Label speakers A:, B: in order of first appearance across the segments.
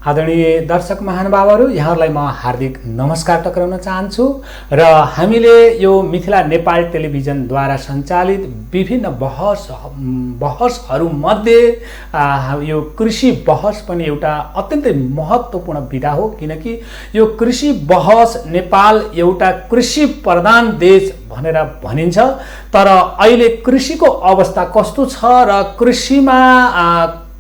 A: आदरणीय दर्शक महानुभावहरू, यहाँहरूलाई म हार्दिक नमस्कार टक्राउन चाहन्छु र हामीले यो मिथिला नेपाल टेलिभिजनद्वारा सञ्चालित विभिन्न बहसहरूमध्ये यो कृषि बहस पनि एउटा अत्यन्तै महत्त्वपूर्ण विधा हो, किनकि यो कृषि बहस नेपाल एउटा कृषि प्रधान देश भनेर भनिन्छ। तर अहिले कृषिको अवस्था कस्तो छ र कृषिमा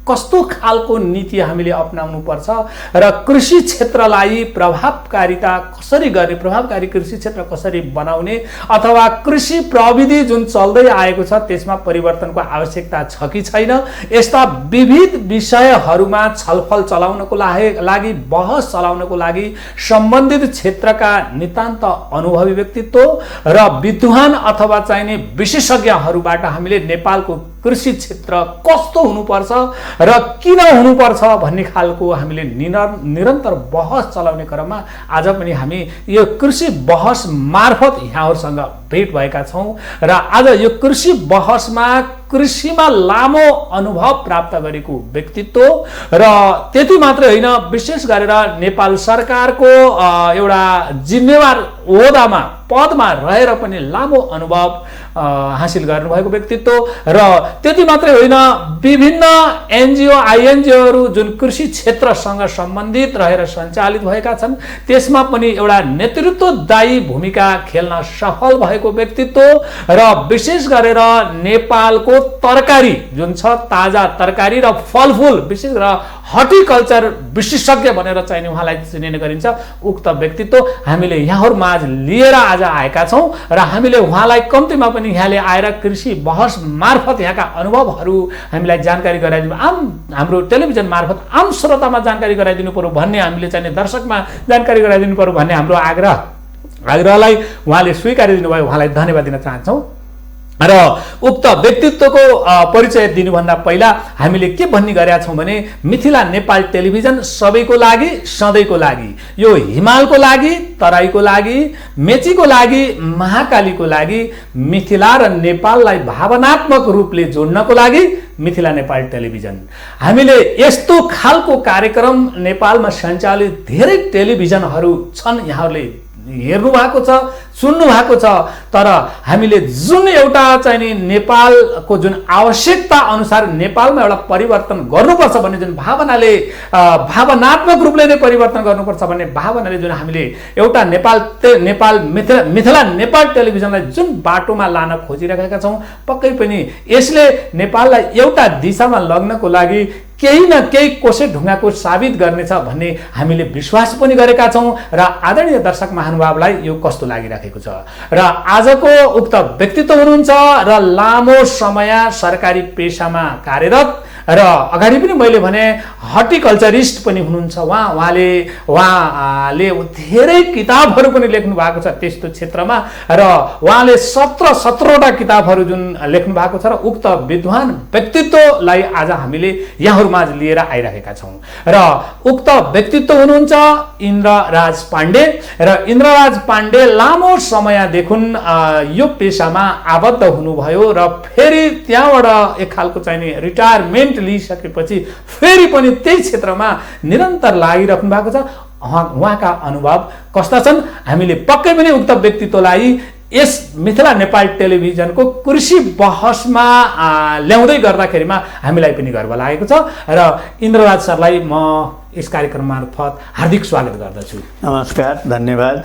A: कस्तो खालको नीति हामीले अपनाउनु पर्छ र कृषि क्षेत्रलाई प्रभावकारिता कसरी गर्ने, प्रभावकारी कृषि क्षेत्र कसरी बनाउने, अथवा कृषि प्रविधि जुन चल्दै आएको छ त्यसमा परिवर्तनको आवश्यकता छ कि छैन, यस्ता विविध विषयहरूमा छलफल चलाउनको लागि बहस चलाउनको लागि सम्बन्धित क्षेत्रका नितान्त अनुभवी व्यक्तित्व र विद्वान अथवा चाहिने विशेषज्ञहरूबाट हामीले नेपालको कृषि क्षेत्र कस्तो हुनुपर्छ र किन हुनुपर्छ भन्ने खालको हामीले निरन्तर बहस चलाउने क्रममा आज पनि हामी यो कृषि बहस मार्फत यहाँहरूसँग भेट भएका छौं र आज यो कृषि बहसमा कृषिमा लामो अनुभव प्राप्त गरेको व्यक्तित्व र त्यति मात्रै होइन, विशेष गरेर नेपाल सरकारको एउटा जिम्मेवार ओहदामा पदमा रहेर पनि लामो अनुभव हासिल गर्नुभएको व्यक्तित्व र त्यति मात्रै होइन, विभिन्न एनजिओ आइएनजिओहरू जुन कृषि क्षेत्रसँग सम्बन्धित रहेर सञ्चालित भएका छन् त्यसमा पनि एउटा नेतृत्वदायी भूमिका खेल्न सफल भएको व्यक्तित्व र विशेष गरेर नेपालको तरकारी जुन छ, ताजा तरकारी र फलफुल, विशेष गरेर हर्टिकल्चर विशेषज्ञ भनेर चाहिँ उहाँलाई चिनिने गरिन्छ। उक्त व्यक्तित्व हामीले यहाँहरूमाझ लिएर आज आएका छौं र हामीले उहाँलाई कम्तीमा पनि यहाँले आएर कृषि बहस मार्फत यहाँका अनुभवहरू हामीलाई जानकारी गराइदिनु, हाम्रो टेलिभिजन मार्फत आम श्रोतामा जानकारी गराइदिनु पर्यो भन्ने, हामीले चाहिँ दर्शकमा जानकारी गराइदिनु पर्यो भन्ने हाम्रो आग्रहलाई उहाँले स्वीकार दिनुभयो, उहाँलाई धन्यवाद दिन चाहन्छौँ। र उक्त व्यक्तित्वको परिचय दिनुभन्दा पहिला हामीले के भन्ने गरेका छौं भने मिथिला नेपाल टेलिभिजन सबैको लागि, सधैँको लागि, यो हिमालको लागि, तराईको लागि, मेचीको लागि, महाकालीको लागि, मिथिला र नेपाललाई भावनात्मक रूपले जोड्नको लागि मिथिला नेपाल टेलिभिजन। हामीले यस्तो खालको कार्यक्रम नेपालमा सञ्चालित धेरै टेलिभिजनहरू छन्, यहाँहरूले हेर्नु भएको छ, सुन्नु भएको छ, तर हामीले जुन एउटा चाहिँ नि नेपालको जुन आवश्यकता अनुसार नेपालमा एउटा परिवर्तन गर्नुपर्छ भन्ने जुन भावनाले, भावनात्मक रूपले नै परिवर्तन गर्नुपर्छ भन्ने भावनाले जुन हामीले एउटा मिथिला नेपाल टेलिभिजनलाई जुन बाटोमा लान खोजिरहेका छौं, पक्कै पनि यसले नेपाललाई एउटा दिशामा लग्नको लागि केही न केही कोसे ढुङ्गाको साबित गर्नेछ भन्ने हामीले विश्वास पनि गरेका छौं र आदरणीय दर्शक महानुभावलाई यो कस्तो लागिरहेको छ। र आजको उक्त व्यक्तित्व हुनुहुन्छ र लामो समय सरकारी पेशामा कार्यरत र अगाडि पनि मैले भने हर्टिकल्चरिस्ट पनि हुनुहुन्छ उहाँले धेरै किताबहरू पनि लेख्नु भएको छ त्यस्तो क्षेत्रमा र उहाँले 17वटा किताबहरू जुन लेख्नु भएको छ र उक्त विद्वान व्यक्तित्वलाई आज हामीले यहाँहरूमाझ लिएर आइरहेका छौं। र उक्त व्यक्तित्व हुनुहुन्छ इन्द्रराज पाण्डे र इन्द्रराज पाण्डे लामो समयदेखि यो पेशामा आबद्ध हुनुभयो र फेरि त्यहाँबाट एक खालको चाहिँ रिटायरमेन्ट लिइसकेपछि फेरि पनि त्यही क्षेत्रमा निरन्तर लागिराख्नु भएको छ। उहाँका अनुभव कस्ता छन् हामीले पक्कै पनि उक्त व्यक्तित्वलाई यस मिथिला नेपाल टेलिभिजनको कृषि बहसमा ल्याउँदै गर्दाखेरिमा हामीलाई पनि गर्व लागेको छ र इन्द्रराज सरलाई म यस कार्यक्रम मार्फत हार्दिक स्वागत गर्दछु।
B: नमस्कार, धन्यवाद।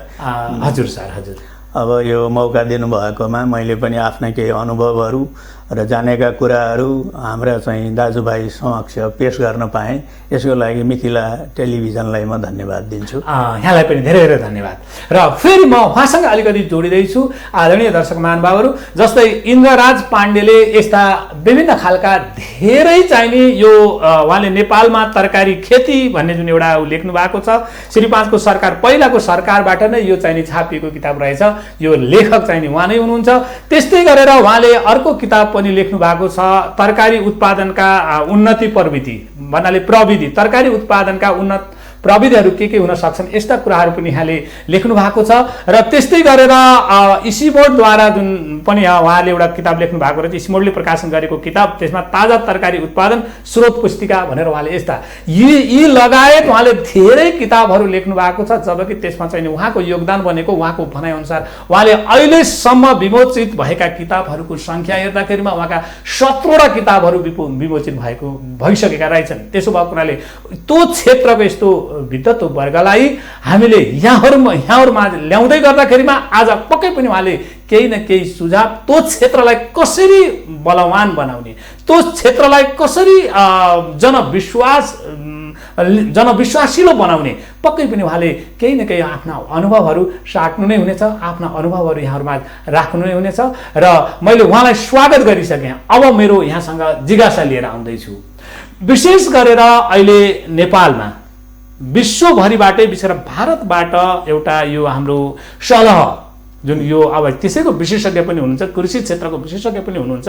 A: हजुर सर, हजुर।
B: अब यो मौका दिनुभएकोमा मैले पनि आफ्ना केही अनुभवहरू र जानेका कुराहरू हाम्रा चाहिँ दाजुभाइ समक्ष पेश गर्न पाएँ, यसको लागि मिथिला टेलिभिजनलाई म धन्यवाद दिन्छु।
A: यहाँलाई पनि धेरै धेरै धन्यवाद। र फेरि म उहाँसँग अलिकति जोडिँदैछु। आदरणीय दर्शक महानुभावहरू, जस्तै इन्द्रराज पाण्डेले यस्ता विभिन्न खालका धेरै चाहिने यो उहाँले नेपालमा तरकारी खेती भन्ने जुन एउटा लेख्नु भएको छ, श्री 5 को सरकार, पहिलाको सरकारबाट नै यो चाहिने छापिएको किताब रहेछ, यो लेखक चाहिने उहाँ नै हुनुहुन्छ। त्यस्तै गरेर उहाँले अर्को किताब पनि लेख्नु भएको छ, तरकारी उत्पादनका उन्नति प्रविधि भन्नाले प्रविधि, तरकारी उत्पादनका उन्नत प्रविधिहरू के हुन सक्छन् यस्ता कुराहरू पनि यहाँले लेख्नु भएको छ। र त्यस्तै गरेर इसिमोडद्वारा जुन पनि उहाँले एउटा किताब लेख्नु भएको रहेछ, इसिमोडले प्रकाशन गरेको किताब, त्यसमा ताजा तरकारी उत्पादन स्रोत पुस्तिका भनेर उहाँले यस्ता यी लगायत उहाँले धेरै किताबहरू लेख्नु भएको छ। जबकि त्यसमा चाहिँ उहाँको योगदान भनेको उहाँको भनाइअनुसार उहाँले अहिलेसम्म विमोचित भएका किताबहरूको सङ्ख्या हेर्दाखेरिमा उहाँका 17वटा किताबहरू विमोचित भइसकेका रहेछन्। त्यसो भएको हुनाले त्यो क्षेत्रको यस्तो विद्वत वर्गलाई हामीले यहाँहरूमा ल्याउँदै गर्दाखेरिमा आज पक्कै पनि उहाँले केही न केही सुझाव त्यो क्षेत्रलाई कसरी बलवान बनाउने, त्यो क्षेत्रलाई कसरी जनविश्वासिलो बनाउने पक्कै पनि उहाँले केही न केही आफ्ना अनुभवहरू साट्नु नै हुनेछ, आफ्ना अनुभवहरू यहाँहरूमा राख्नु नै हुनेछ। र मैले उहाँलाई स्वागत गरिसकेँ। अब मेरो यहाँसँग जिज्ञासा लिएर आउँदैछु। विशेष गरेर अहिले नेपालमा विश्वभरिबाटै विशेष भारतबाट एउटा यो हाम्रो सलह जुन यो अब त्यसैको विशेषज्ञ पनि हुनुहुन्छ, कृषि क्षेत्रको विशेषज्ञ पनि हुनुहुन्छ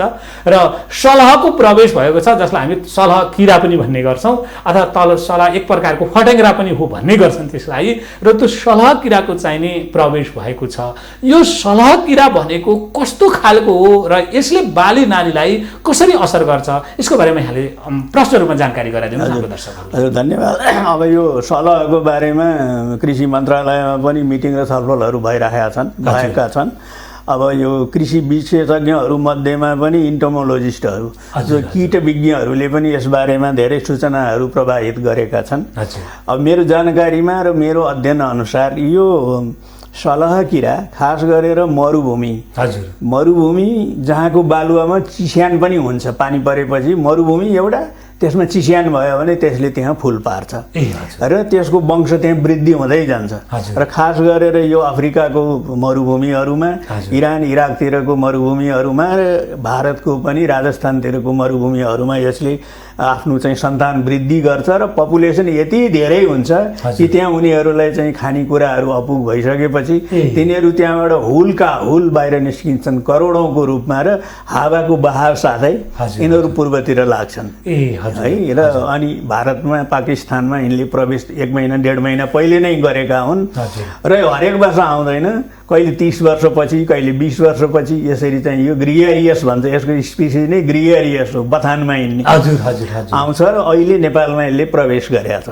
A: र सलहको प्रवेश भएको छ, जसलाई हामी सलह किरा पनि भन्ने गर्छौँ अथवा तल सलह एक प्रकारको फटेङ्ग्रा पनि हो भन्ने गर्छन् त्यसलाई। र त्यो सलह किराको चाहिने प्रवेश भएको छ। यो सलह किरा भनेको कस्तो खालको हो र यसले बाली नालीलाई कसरी असर गर्छ, यसको बारेमा यहाँले प्रष्ट रूपमा जानकारी गराइदिनु हाम्रो दर्शकहरू।
B: हजुर धन्यवाद। अब यो सलहको बारेमा कृषि मन्त्रालयमा पनि मिटिङ र छलफलहरू भइरहेका छन्। अब यो कृषि विशेषज्ञहरू मध्येमा पनि इन्टोमोलोजिस्टहरू जो कीट विज्ञहरूले पनि यस बारेमा धेरै सूचनाहरू प्रवाहित गरेका छन्। अब मेरो जानकारीमा र मेरो अध्ययन अनुसार यो सलह किरा खास गरेर मरुभूमि जहाँको बालुवामा चिस्यान पनि हुन्छ, पानी परेपछि मरुभूमि एउटा त्यसमा चिस्यान भयो भने त्यसले त्यहाँ फुल पार्छ र त्यसको वंश त्यहाँ वृद्धि हुँदै जान्छ। र खास गरेर यो अफ्रिकाको मरुभूमिहरूमा, इरान इराकतिरको मरुभूमिहरूमा र भारतको पनि राजस्थानतिरको मरुभूमिहरूमा यसले आफ्नो चाहिँ सन्तान वृद्धि गर्छ र पपुलेसन यति धेरै हुन्छ कि त्यहाँ उनीहरूलाई चाहिँ खानेकुराहरू अपुग भइसकेपछि तिनीहरू त्यहाँबाट हुलका हुल बाहिर निस्किन्छन् करोडौँको रूपमा र हावाको बहाव साथै यिनीहरू पूर्वतिर लाग्छन् है। र अनि भारतमा पाकिस्तानमा यिनले प्रवेश 1 महिना 1.5 महिना पहिले नै गरेका हुन् र हरेक वर्ष आउँदैन, कहिले 30 वर्षपछि कहिले 20 वर्षपछि यसरी चाहिँ यो ग्रिएरियस भन्छ, यसको स्पिसिस नै ग्रिएरियस हो, बथानमा हिँड्ने आउँछ र अहिले नेपालमा यसले प्रवेश गरेका छ।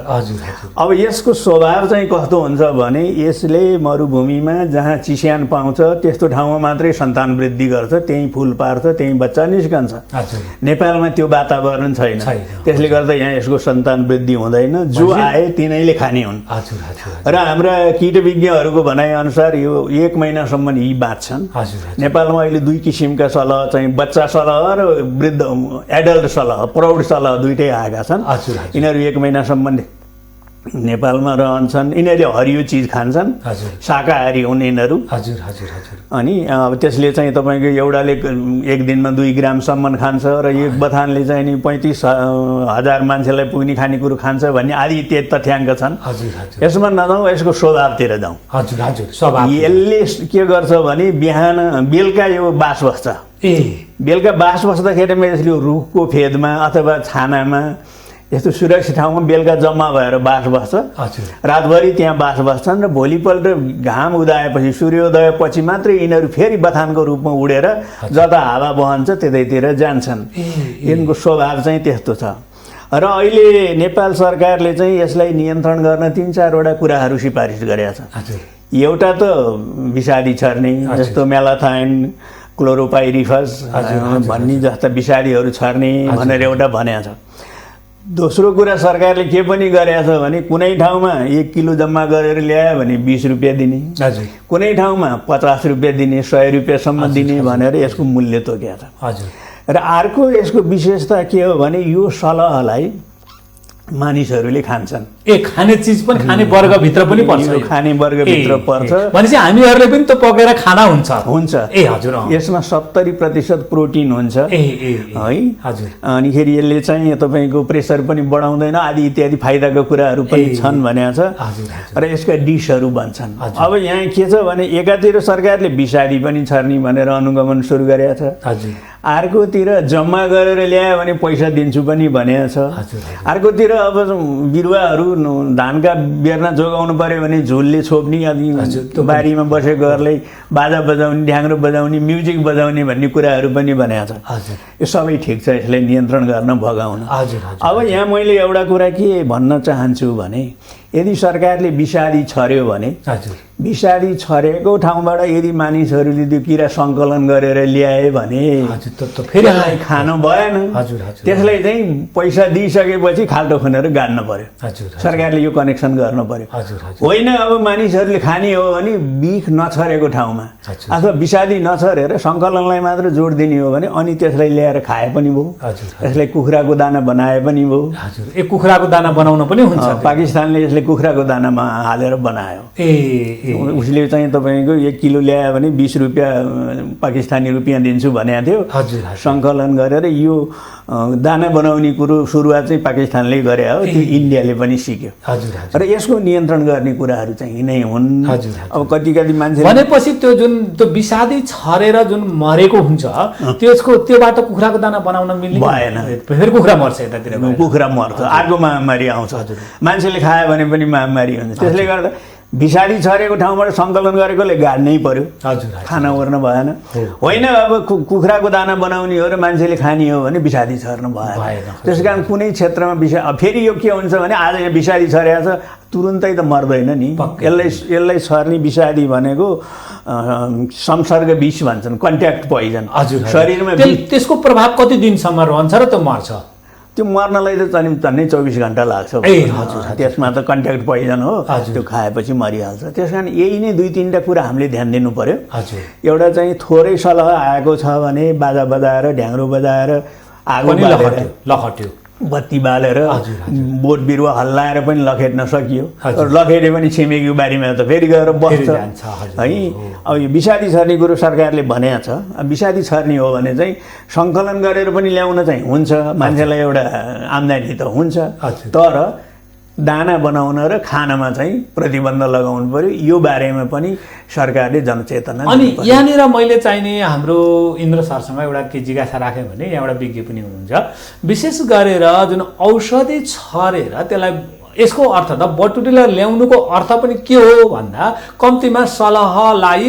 B: अब यसको स्वभाव चाहिँ कस्तो हुन्छ भने यसले मरुभूमिमा जहाँ चिस्यान पाउँछ त्यस्तो ठाउँमा मात्रै सन्तान वृद्धि गर्छ, त्यहीँ फुल पार्छ, त्यहीँ बच्चा निस्कन्छ। नेपालमा त्यो वातावरण छैन, त्यसले गर्दा यहाँ यसको सन्तान वृद्धि हुँदैन, जो आए तिनैले खाने हुन्। र हाम्रा कीटविज्ञहरूको भनाइअनुसार यो 1 महिनासम्म यी बाँच्छन्। नेपालमा अहिले 2 किसिमका सलह चाहिँ बच्चा सलह र वृद्ध एडल्ट सलह, प्रौढ सलह दुईटै आएका छन्। यिनीहरू 1 महिनासम्म नेपालमा रहन्छन्। यिनीहरूले हरियो चिज खान्छन्, शाकाहारी हुन् यिनीहरू। अनि अब त्यसले चाहिँ तपाईँको एउटाले 1 दिनमा 2 ग्रामसम्म खान्छ र एक बथानले चाहिँ नि 35,000 मान्छेलाई पुग्ने खानेकुरो खान्छ भन्ने आदि इत्यादि तथ्याङ्क छन्। यसमा नजाउँ, यसको स्वभावतिर जाउँ। यसले के गर्छ भने बिहान बेलुका यो बास बस्छ। बेलुका बास बस्दाखेरिमा यसले रुखको फेदमा अथवा छानामा यस्तो सुरक्षित ठाउँमा बेलुका जम्मा भएर बास बस्छ। रातभरि त्यहाँ बास बस्छन् र भोलिपल्ट घाम उदाएपछि सूर्योदयपछि मात्रै यिनीहरू फेरि बथानको रूपमा उडेर जता हावा बहन्छ त्यतैतिर जान्छन्। यिनको स्वभाव चाहिँ त्यस्तो छ। र अहिले नेपाल सरकारले चाहिँ यसलाई नियन्त्रण गर्न 3-4 कुराहरू सिफारिस गरेका छ। एउटा त विषादी छर्ने जस्तो मेलाथाइन, क्लोरोपाइरिफस भन्ने जस्ता विषादीहरू छर्ने भनेर एउटा भनेको छ। दोस्रो कुरा सरकारले के पनि गरेको छ भने कुनै ठाउँमा 1 किलो जम्मा गरेर ल्यायो भने 20 रुपियाँ दिने, कुनै ठाउँमा 50 रुपियाँ दिने, 100 रुपियाँसम्म दिने भनेर यसको मूल्य तोकेको छ। र अर्को यसको विशेषता के हो भने यो सलहलाई मानिसहरूले खान्छन्।
A: खाने चिज पनि खाने वर्गभित्र पनि पर्छ,
B: खाने वर्गभित्र पर्छ
A: भनेपछि हामीहरूले पनि त पकेर खाना हुन्छ। हजुर,
B: यसमा 70% प्रोटिन हुन्छ है। अनिखेरि यसले चाहिँ तपाईँको प्रेसर पनि बढाउँदैन, आदि इत्यादि फाइदाको कुराहरू पनि छन् भनेको छ। र यसका डिसहरू बन्छन्। अब यहाँ के छ भने एकातिर सरकारले विषादी पनि छर्ने भनेर अनुगमन सुरु गरेको छ। अर्कोतिर जम्मा गरेर ल्यायो भने पैसा दिन्छु पनि भनेको छ। अर्कोतिर अब बिरुवाहरू धानका बेर्ना जोगाउनु पर्यो भने झुलले छोप्ने, अनि बारीमा बसेकोहरूलाई बाजा बजाउने, ढ्याङ्ग्रो बजाउने, म्युजिक बजाउने भन्ने कुराहरू पनि भनेको छ। यो सबै ठिक छ, यसलाई नियन्त्रण गर्न भगाउन। अब यहाँ मैले एउटा कुरा के भन्न चाहन्छु भने, यदि सरकारले विषादी छर्यो भने, विषादी छरेको ठाउँबाट यदि मानिसहरूले त्यो किरा सङ्कलन गरेर ल्याए भने फेरि खानु भएन। त्यसलाई चाहिँ पैसा दिइसकेपछि खाल्टो खनेर गाड्न पर्यो। सरकारले यो कनेक्सन गर्न पर्यो। होइन अब मानिसहरूले खाने हो भने बिख नछरेको ठाउँमा अथवा विषादी नछरेर सङ्कलनलाई मात्र जोड दिने हो भने अनि त्यसलाई ल्याएर खाए पनि भयो, त्यसलाई कुखुराको दाना बनाए पनि भयो।
A: ए कुखुराको दाना बनाउन पनि हुन्छ।
B: पाकिस्तानले यसले कुखुराको दानामा हालेर बनायो। उसले चाहिँ तपाईँको 1 किलो ल्यायो भने 20 रुपियाँ पाकिस्तानी रुपियाँ दिन्छु भनेको थियो। सङ्कलन गरेर यो दाना बनाउने कुरो सुरुवात चाहिँ पाकिस्तानले गरे हो, त्यो इन्डियाले पनि सिक्यो। र यसको नियन्त्रण गर्ने कुराहरू चाहिँ नै हुन्। अब कति कति मान्छे
A: भनेपछि त्यो विषादी छरेर जुन मरेको हुन्छ त्योबाट कुखुराको दाना बनाउन मिल्ने
B: भएन।
A: फेरि कुखुरा मर्छ, यतातिर
B: कुखुरा मर्छ, अर्को महामारी आउँछ, मान्छेले खायो भने पनि महामारी हुन्छ। त्यसले गर्दा विषादी छरेको ठाउँबाट सङ्कलन गरेकोले गाड्नै पर्यो, खाना ओर्न भएन। होइन अब कुखुराको दाना बनाउने हो र मान्छेले खाने हो भने विषादी छर्न भएन। त्यस कारण कुनै क्षेत्रमा फेरि यो के हुन्छ भने आज यहाँ विषादी छरेको छ तुरुन्तै त मर्दैन नि। यसलाई छर्ने विषादी भनेको संसर्ग विष भन्छन्, कन्ट्याक्ट पोइजन। शरीरमा त्यसको
A: प्रभाव कति दिनसम्म रहन्छ र त्यो मर्छ?
B: त्यो मर्नलाई त झन्डै 24 घन्टा लाग्छ। त्यसमा त कन्ट्याक्ट पोइजन हो, त्यो खाएपछि मरिहाल्छ। त्यस कारण यही नै 2-3टा कुरा हामीले ध्यान दिनु पर्यो। एउटा चाहिँ थोरै सलह आएको छ भने बाजा बजाएर, ढ्याङ्ग्रो बजाएर, आगो
A: लखट्यो,
B: बत्ती बालेर, बोट बिरुवा हल्लाएर पनि लखेट्न सकियो। लखेटे पनि छिमेकीको बारीमा त फेरि गएर बस्छ है। अब यो विषादी छर्ने कुरो सरकारले भनेको छ। विषादी छर्ने हो भने चाहिँ सङ्कलन गरेर पनि ल्याउन चाहिँ हुन्छ, मान्छेलाई एउटा आम्दानी त हुन्छ, तर दाना बनाउन र खानामा चाहिँ प्रतिबन्ध लगाउनु पर्यो। यो बारेमा पनि सरकारले जनचेतना।
A: अनि यहाँनिर मैले चाहिने हाम्रो इन्द्र सरसँग एउटा के जिज्ञासा राखेँ भने, यहाँ एउटा विज्ञ पनि हुनुहुन्छ, विशेष गरेर जुन औषधि छरेर त्यसलाई यसको अर्थ त बटुटीलाई ल्याउनुको अर्थ पनि के हो भन्दा कम्तीमा सलहलाई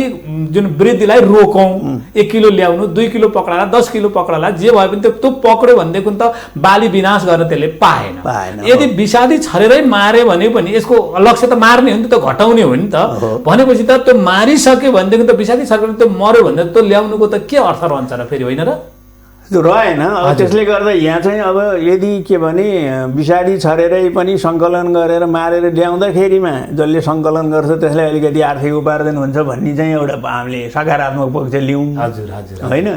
A: जुन वृद्धिलाई रोकौँ। 1 किलो ल्याउनु, 2 किलो पक्राला, 10 किलो पक्राला, जे भए पनि त्यो पक्र्यो भनेदेखि त बाली विनाश गर्न त्यसले पाएन। यदि विषादी छरेरै मारे भने पनि यसको लक्ष्य त मार्ने हो नि त, घटाउने हो नि त। भनेपछि त त्यो मारिसक्यो भनेदेखि त विषादी छरेर त्यो मर्यो भने त ल्याउनुको त के अर्थ रहन्छ र फेरि, होइन र?
B: त्यो रहेन। अब त्यसले गर्दा यहाँ चाहिँ अब यदि के भने विषादी छरेरै पनि सङ्कलन गरेर मारेर ल्याउँदाखेरिमा जसले सङ्कलन गर्छ त्यसलाई अलिकति आर्थिक उपार्जन हुन्छ भन्ने चाहिँ एउटा हामीले सकारात्मक पक्ष लिउँ, होइन?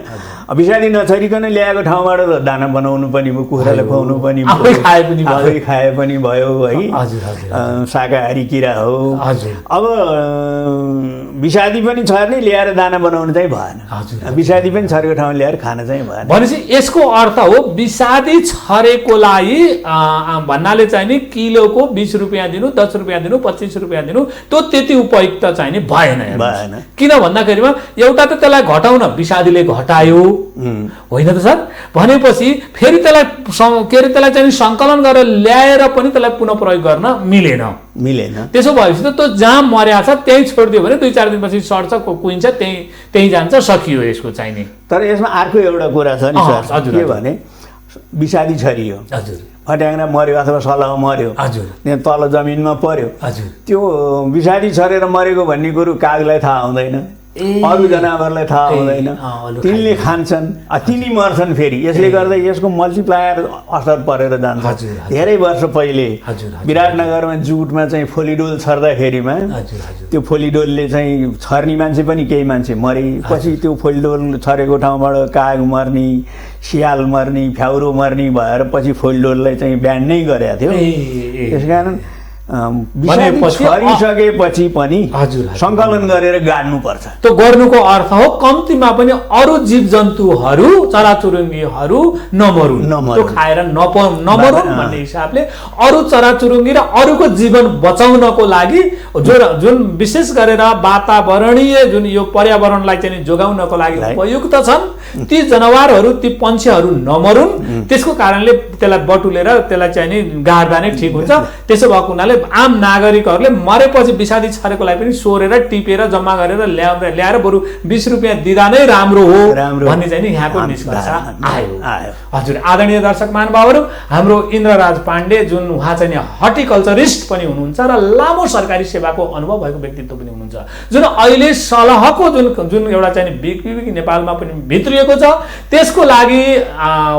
B: विषादी नछरिकन ल्याएको ठाउँबाट त दाना बनाउनु पनि भयो, कुखुरालाई खुवाउनु पनि भयो, आफै खाए पनि भयो है, शाकाहारी किरा हो। अब विषादी पनि छर्ने ल्याएर दाना बनाउनु चाहिँ भएन, विषादी पनि छरेको ठाउँमा ल्याएर खान चाहिँ भएन।
A: भनेपछि यसको अर्थ हो विषादी छरेकोलाई भन्नाले चाहिँ नि किलोको 20 रुपियाँ दिनु, 10 रुपियाँ दिनु, 25 रुपियाँ दिनु, त्यो त्यति उपयुक्त चाहिँ नि भएन। किन भन्दाखेरिमा एउटा त त्यसलाई घटाउन विषादीले घटायो, होइन त सर? भनेपछि फेरि त्यसलाई चाहिँ सङ्कलन गरेर ल्याएर पनि त्यसलाई पुनः प्रयोग गर्न मिलेन। त्यसो भएपछि त त्यो जहाँ मर्या छ त्यही छोडिदियो भने 2-4 दिनपछि सर्छ, कुहिन्छ, त्यही जान्छ, सकियो यसको चाहिँ नि।
B: तर यसमा अर्को एउटा कुरा छ नि सर, के भने विषादी छरियो, फट्याङ्ग्रा मर्यो अथवा सलह मर्यो, त्यहाँ तल जमिनमा पर्यो, त्यो विषादी छरेर मरेको भन्ने कुरो कागलाई थाहा हुँदैन, अरू जनावरलाई थाहा हुँदैन, तिनले खान्छन्, तिनी मर्छन् फेरि। यसले गर्दा यसको मल्टिप्लायर असर परेर जान्छ। धेरै वर्ष पहिले विराटनगरमा जुटमा चाहिँ फोलिडोल छर्दाखेरिमा त्यो फोलिडोलले चाहिँ छर्ने मान्छे पनि केही मान्छे मरे। पछि त्यो फोलिडोल छरेको ठाउँबाट काग मर्ने, सियाल मर्ने, फ्याउरो मर्ने भएर पछि फोलिडोललाई चाहिँ ब्यान नै गरेको थियो। त्यसकारण छरिसकेपछि पनि सङ्कलन गरेर गाड्नुपर्छ।
A: त्यो गर्नुको अर्थ हो कम्तीमा पनि अरू जीव जन्तुहरू, चराचुरुङ्गीहरू नमरुन्, त्यो खाएर नमरुन् भन्ने हिसाबले अरू चराचुरुङ्गी र अरूको जीवन बचाउनको लागि जुन विशेष गरेर वातावरणीय जुन यो पर्यावरणलाई चाहिँ जोगाउनको लागि उपयुक्त छन् ती जनावरहरू ती पन्छीहरू नमरुन् त्यसको कारणले त्यसलाई बटुलेर त्यसलाई चाहिँ नि गाड्दा नै ठिक हुन्छ। त्यसो भएको हुनाले आम नागरिकहरूले मरेपछि विषादी छरेकोलाई पनि सोरेर टिपेर जम्मा गरेर ल्याएर बरु 20 रुपियाँ दिँदा नै राम्रो हो भन्ने चाहिँ नि यहाँको निष्कर्ष आयो। हजुर आदरणीय दर्शक महानुभावहरू, हाम्रो इन्द्रराज पाण्डे जुन उहाँ चाहिँ नि हर्टिकल्चरिस्ट पनि हुनुहुन्छ र लामो सरकारी सेवाको अनुभव भएको व्यक्तित्व पनि हुनुहुन्छ, जुन अहिले सलहको जुन एउटा चाहिँ बिग नेपालमा पनि भित्रिएको छ, त्यसको लागि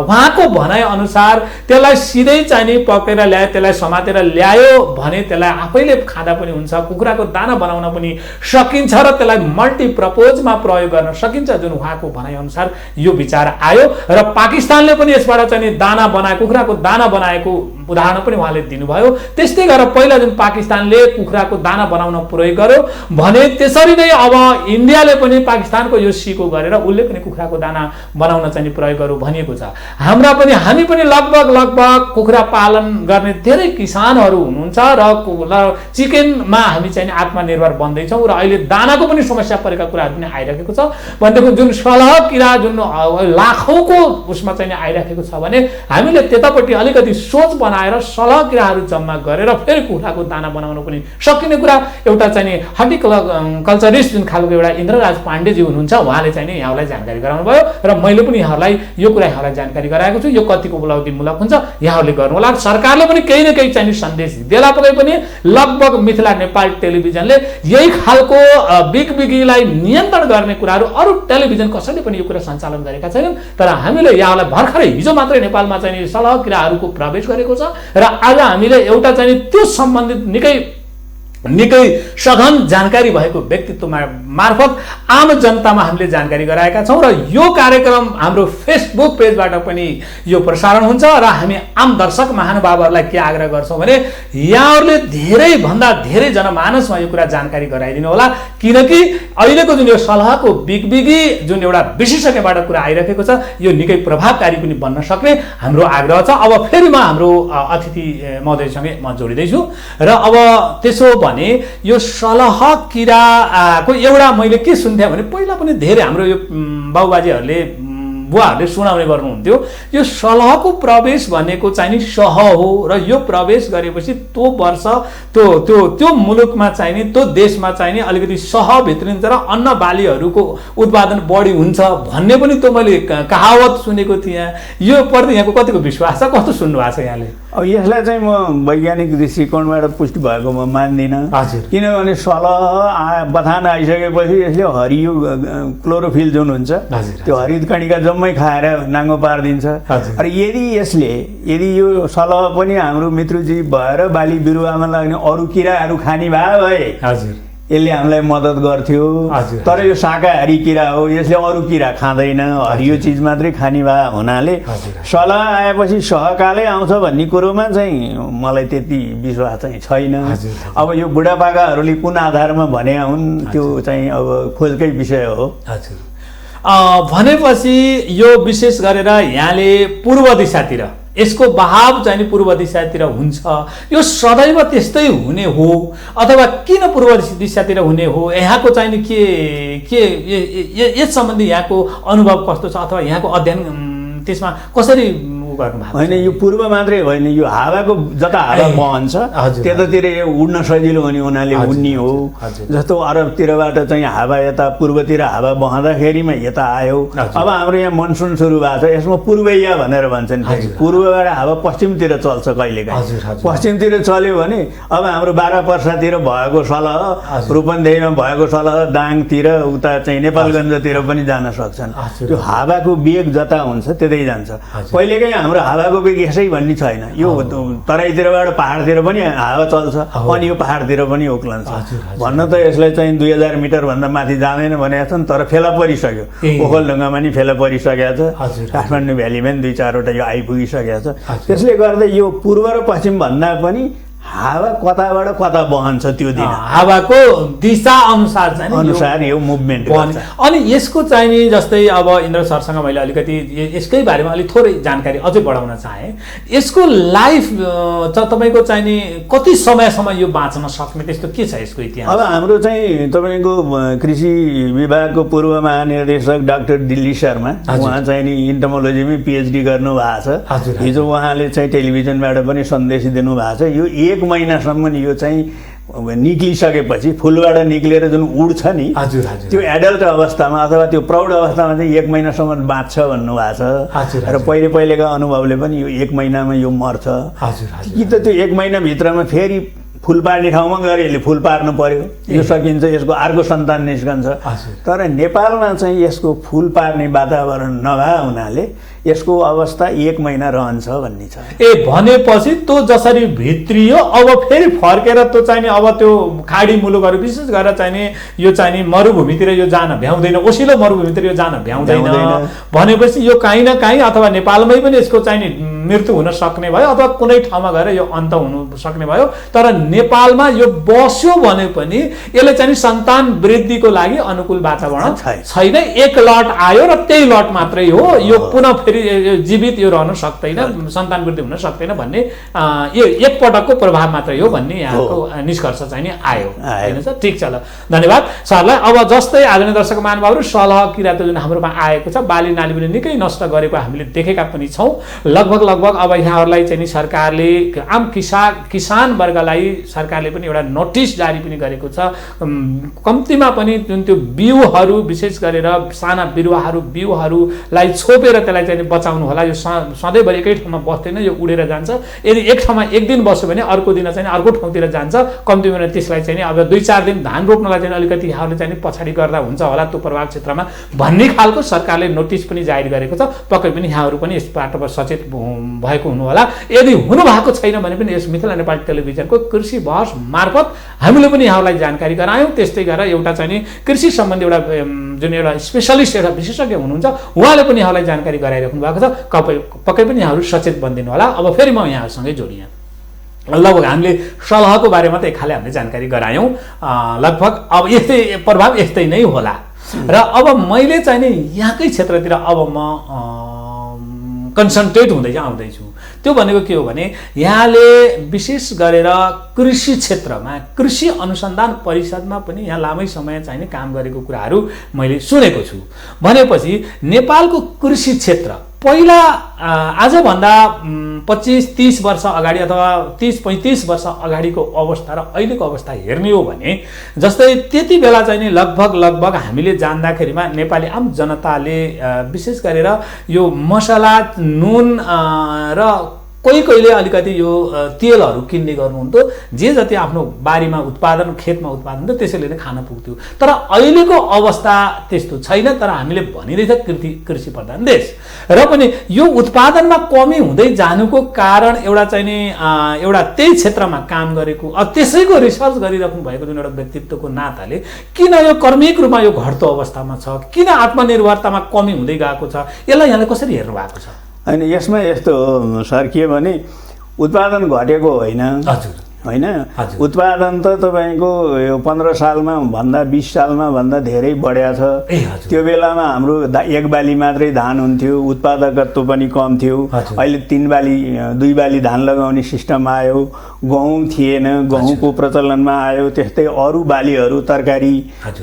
A: उहाँको भनाइ अनुसार त्यसलाई सिधै चाहिँ नि पक्रेर ल्यायो, त्यसलाई समातेर ल्यायो भने त्यसलाई आफैले खाँदा पनि हुन्छ, कुखुराको दाना बनाउन पनि सकिन्छ र त्यसलाई मल्टिपर्पजमा प्रयोग गर्न सकिन्छ, जुन उहाँको भनाइ अनुसार यो विचार आयो। र पाकिस्तानले पनि यसबाट चाहिँ नि दाना बनाएको कुखुराको दाना बनाएको उदाहरण पनि उहाँले दिनुभयो। त्यस्तै गरेर पहिला जुन पाकिस्तानले कुखुराको दाना बनाउन प्रयोग गर्यो भने त्यसरी नै अब इन्डियाले पनि पाकिस्तानको यो सिको गरेर उसले पनि कुखुराको दाना बनाउन चाहिँ प्रयोग गर्यो भनिएको छ। हामी पनि लगभग कुखुरा पालन गर्ने धेरै किसानहरू हुनुहुन्छ र चिकनमा हामी चाहिँ आत्मनिर्भर बन्दैछौँ र अहिले दानाको पनि समस्या परेका कुराहरू पनि आइरहेको छ। भनेदेखि जुन सलह किरा जुन लाखौँको उसमा चाहिँ आइरहेको छ भने हामीले त्यतापट्टि अलिकति सोच बनाएर सलह किराहरू जम्मा गरेर फेरि कुखुराको दाना बनाउन पनि सकिने कुरा एउटा चाहिँ हर्टिकल्चरिस्ट जुन खालको एउटा इन्द्रराज पाण्डेजी हुनुहुन्छ, उहाँले चाहिँ यहाँलाई जानकारी गराउनु भयो र मैले पनि यहाँलाई यो कुरा यहाँलाई जानकारी गराएको छु। यो कतिको उपलब्धिमूलक हुन्छ यहाँहरूले गर्नुहोला। सरकारले पनि केही न केही चाहिँ सन्देश दिएला पक्कै पनि लगभग मिथिला नेपाल टेलिभिजनले यही खालको बिगीलाई नियन्त्रण गर्ने कुराहरू अरू टेलिभिजन कसैले पनि यो कुरा सञ्चालन गरेका छैनन्। तर हामीले यहाँलाई भर्खरै हिजो मात्रै नेपालमा चाहिँ सलह किराहरूको प्रवेश गरेको छ र आज हामीले एउटा चाहिँ त्यो सम्बन्धित निकै सघन जानकारी भएको व्यक्तित्व मार्फत आम जनतामा हामीले जानकारी गराएका छौँ र यो कार्यक्रम हाम्रो फेसबुक पेजबाट पनि यो प्रसारण हुन्छ र हामी आम दर्शक महानुभावहरूलाई के आग्रह गर्छौँ भने यहाँहरूले धेरैभन्दा धेरै जनमानसमा यो कुरा जानकारी गराइदिनु होला, किनकि अहिलेको जुन यो सलहको बिगी जुन एउटा विशेषज्ञबाट कुरा आइरहेको छ यो निकै प्रभावकारी पनि बन्न सक्ने हाम्रो आग्रह छ। अब फेरि म हाम्रो अतिथि महोदयसँगै म जोडिँदैछु र अब त्यसो भने यो सलह किराको एउटा मैले के सुन्थेँ भने पहिला पनि धेरै हाम्रो यो बाबुबाजेहरूले बुवाहरूले सुनाउने गर्नुहुन्थ्यो, यो सलहको प्रवेश भनेको चाहिँ नि सह हो र यो प्रवेश गरेपछि त्यो वर्ष त्यो मुलुकमा चाहिँ नि त्यो देशमा चाहिँ नि अलिकति सह भित्रिन्छ र अन्न बालीहरूको उत्पादन बढी हुन्छ भन्ने पनि त्यो मैले कहावत सुनेको थिएँ। यो प्रति यहाँको कतिको विश्वास छ, कस्तो सुन्नु भएको छ यहाँले?
B: अब यसलाई चाहिँ म वैज्ञानिक दृष्टिकोणबाट पुष्टि भएको म मान्दिनँ, किनभने सलह बथान आइसकेपछि यसले हरियो क्लोरोफिल जुन हुन्छ त्यो हरित कणिका जम्मै खाएर नाङ्गो पारिदिन्छ। यदि यो सलह पनि हाम्रो मित्रजी भएर बाली बिरुवामा लाग्ने अरू किराहरू खाने भए यसले हामीलाई मद्दत गर्थ्यो। तर यो शाकाहारी किरा हो, यसले अरू किरा खाँदैन, हरियो चिज मात्रै खाने भए हुनाले सलह आएपछि सहकालै आउँछ भन्ने कुरोमा चाहिँ मलाई त्यति विश्वास चाहिँ छैन। अब यो बुढापाकाहरूले कुन आधारमा भने हुन् त्यो चाहिँ अब खोजकै विषय हो।
A: भनेपछि यो विशेष गरेर यहाँले पूर्व दिशातिर यसको बहाव चाहिँ पूर्व दिशातिर हुन्छ, यो सदैव त्यस्तै हुने हो अथवा किन पूर्व दिशातिर हुने हो? यहाँको चाहिँ के यस सम्बन्धी यहाँको अनुभव कस्तो छ अथवा यहाँको अध्ययन त्यसमा कसरी
B: होइन? यो पूर्व मात्रै होइन, यो हावाको जता हावा बहन्छ त्यतातिर यो उड्न सजिलो हुने हुनाले उड्ने हो। जस्तो अरबतिरबाट चाहिँ हावा यता पूर्वतिर हावा बहँदाखेरिमा यता आयो। अब हाम्रो यहाँ मनसुन सुरु भएको छ, यसमा पूर्वैया भनेर भन्छन्, पूर्वबाट हावा पश्चिमतिर चल्छ कहिलेकाहीँ। पश्चिमतिर चल्यो भने अब हाम्रो बारापर्सातिर भएको सलह, रूपन्देहीमा भएको सलह दाङतिर उता चाहिँ नेपालगञ्जतिर पनि जान सक्छन्। त्यो हावाको वेग जता हुन्छ त्यतै जान्छ। कहिलेकाहीँ हाम्रो हावाको वेग यसै भन्ने छैन, यो तराईतिरबाट पहाडतिर पनि हावा चल्छ अनि यो पहाडतिर पनि उक्लन्छ। भन्न त यसलाई चाहिँ 2000 मिटरभन्दा माथि जाँदैन भनेका छन्, तर फेला परिसक्यो। ओखलढुङ्गामा नि फेला परिसकेको छ, काठमाडौँ भ्यालीमा नि 2-4 वटा यो आइपुगिसकेको छ। त्यसले गर्दा यो पूर्व र पश्चिम भन्दा पनि हावा कताबाट कता बहन्छ त्यो दिन
A: हावाको दिशा अनुसार चाहिँ
B: अनुसार यो मुभमेन्ट गर्छ।
A: अनि यसको चाहिँ नि जस्तै अब इन्द्र सरसँग मैले अलिकति यसकै बारेमा अलिक थोरै जानकारी अझै बढाउन चाहेँ। यसको लाइफ तपाईँको चाहिँ नि कति समयसम्म यो बाँच्न सक्ने त्यस्तो के छ यसको इतिहास?
B: अब हाम्रो चाहिँ तपाईँको कृषि विभागको पूर्व महानिर्देशक डाक्टर दिल्ली शर्मा, उहाँ चाहिँ नि इन्टमोलोजीमै पिएचडी गर्नुभएको छ। हिजो उहाँले चाहिँ टेलिभिजनबाट पनि सन्देश दिनुभएको छ। यो 1 महिनासम्म यो चाहिँ निक्लिसकेपछि फुलबाट निक्लेर जुन उड्छ नि त्यो एडल्ट अवस्थामा अथवा त्यो प्रौढ अवस्थामा चाहिँ 1 महिनासम्म बाँच्छ भन्नुभएको छ। र पहिलेका अनुभवले पनि यो 1 महिनामा यो मर्छ कि त त्यो 1 महिनाभित्रमा फेरि फुल पार्ने ठाउँमा गएर यसले फुल पार्नु पर्यो, यो सकिन्छ, यसको अर्को सन्तान निस्कन्छ। तर नेपालमा चाहिँ यसको फुल पार्ने वातावरण नभए हुनाले यसको अवस्था 1 महिना रहन्छ भन्ने छ।
A: भनेपछि त्यो जसरी भित्रियो अब फेरि फर्केर त्यो चाहिँ अब त्यो खाडी मुलुकहरू विशेष गरेर चाहिँ यो चाहिँ मरुभूमितिर यो जान भ्याउँदैन, ओसिलो मरुभूमितिर यो जान भ्याउँदैन भनेपछि यो काहीँ न काहीँ अथवा नेपालमै पनि यसको चाहिँ मृत्यु हुन सक्ने भयो अथवा कुनै ठाउँमा गएर यो अन्त हुन सक्ने भयो। तर नेपालमा यो बस्यो भने पनि यसले चाहिँ सन्तान वृद्धिको लागि अनुकूल वातावरण छैन। एक लट आयो र त्यही लट मात्रै हो, यो पुनः फेरि जीवित यो रहन सक्दैन, सन्तान वृद्धि हुन सक्दैन भन्ने यो एकपटकको प्रभाव मात्रै हो भन्ने यहाँको निष्कर्ष चाहिँ नि आयो हैन सर? ठिक छ, ल धन्यवाद सरलाई। अब जस्तै आदरणीय दर्शक महानुभावहरू सलह किरात जुन हाम्रोमा आएको छ, बाली नाली पनि निकै नष्ट गरेको हामीले देखेका पनि छौँ। लगभग अब यहाँहरूलाई चाहिँ नि सरकारले आम किसान वर्गलाई सरकारले पनि एउटा नोटिस जारी पनि गरेको छ। कम्तीमा पनि जुन त्यो बिउहरू विशेष गरेर साना बिउहरूलाई छोपेर त्यसलाई चाहिँ बचाउनु होला। यो सधैँभरि एकै ठाउँमा बस्दैन, यो उडेर जान्छ। यदि एक ठाउँमा एक दिन बस्यो भने अर्को दिन चाहिँ अर्को ठाउँतिर जान्छ। कम्तीमा त्यसलाई चाहिँ अब 2-4 दिन धान रोप्नलाई चाहिँ अलिकति यहाँहरूले चाहिँ पछाडि गर्दा हुन्छ होला त्यो प्रभाव क्षेत्रमा भन्ने खालको सरकारले नोटिस पनि जारी गरेको छ। पक्कै पनि यहाँहरू पनि यसबाट सचेत भएको हुनु होला। यदि हुनु भएको छैन भने पनि यस मिथिला नेपाल टेलिभिजनको कृषि बहस मार्फत हामीले पनि यहाँलाई जानकारी गरायौँ। त्यस्तै गरेर एउटा चाहिँ नि कृषि सम्बन्धी एउटा जुन एउटा स्पेशलिस्ट एउटा विशेषज्ञ हुनुहुन्छ उहाँले पनि यहाँलाई जानकारी गराइराख्नु भएको छ। पक्कै पनि यहाँहरू सचेत बनिदिनु होला। अब फेरि म यहाँहरूसँगै जोडिएँ। लगभग हामीले सलहको बारेमा त एक खाले हामीले जानकारी गरायौँ। लगभग अब यस्तै प्रभाव यस्तै नै होला। र अब मैले चाहिँ नि यहाँकै क्षेत्रतिर अब म कन्सन्ट्रेट हुँदै आउँदैछु। त्यो भनेको के हो भने यहाँले विशेष गरेर कृषि क्षेत्रमा कृषि अनुसन्धान परिषदमा पनि यहाँ लामै समय चाहिँ नि काम गरेको कुराहरू मैले सुनेको छु। भनेपछि नेपालको कृषि क्षेत्र पहिला आजभन्दा 25-30 वर्ष अगाडि अथवा 30-35 वर्ष अगाडिको अवस्था र अहिलेको अवस्था हेर्ने हो भने जस्तै त्यति बेला चाहिँ नि लगभग हामीले जान्दाखेरिमा नेपाली आम जनताले विशेष गरेर यो मसला नुन र कहिले अलिकति यो तेलहरू किन्ने गर्नुहुन्थ्यो। जे जति आफ्नो बारीमा उत्पादन खेतमा उत्पादन थियो त्यसैले नै खान पुग्थ्यो। तर अहिलेको अवस्था त्यस्तो छैन। तर हामीले भनिँदैछ कृषि प्रधान देश र पनि यो उत्पादनमा कमी हुँदै जानुको कारण एउटा चाहिँ नि एउटा त्यही क्षेत्रमा काम गरेको त्यसैको रिसर्च गरिराख्नु भएको जुन एउटा व्यक्तित्वको नाताले किन यो कर्मिक रूपमा यो घट्दो अवस्थामा छ, किन आत्मनिर्भरतामा कमी हुँदै गएको छ, यसलाई यहाँले कसरी हेर्नु भएको छ?
B: होइन, यसमा यस्तो सर के भने उत्पादन घटेको होइन होइन, उत्पादन त तपाईँको यो 15 सालमा भन्दा 20 सालमा भन्दा धेरै बढ्या छ। त्यो बेलामा हाम्रो 1 बाली मात्रै धान हुन्थ्यो, उत्पादकत्व पनि कम थियो। अहिले 3 बाली 2 बाली धान लगाउने सिस्टम आयो, गहुँ थिएन, गहुँको प्रचलनमा आयो। त्यस्तै अरू बालीहरू तरकारी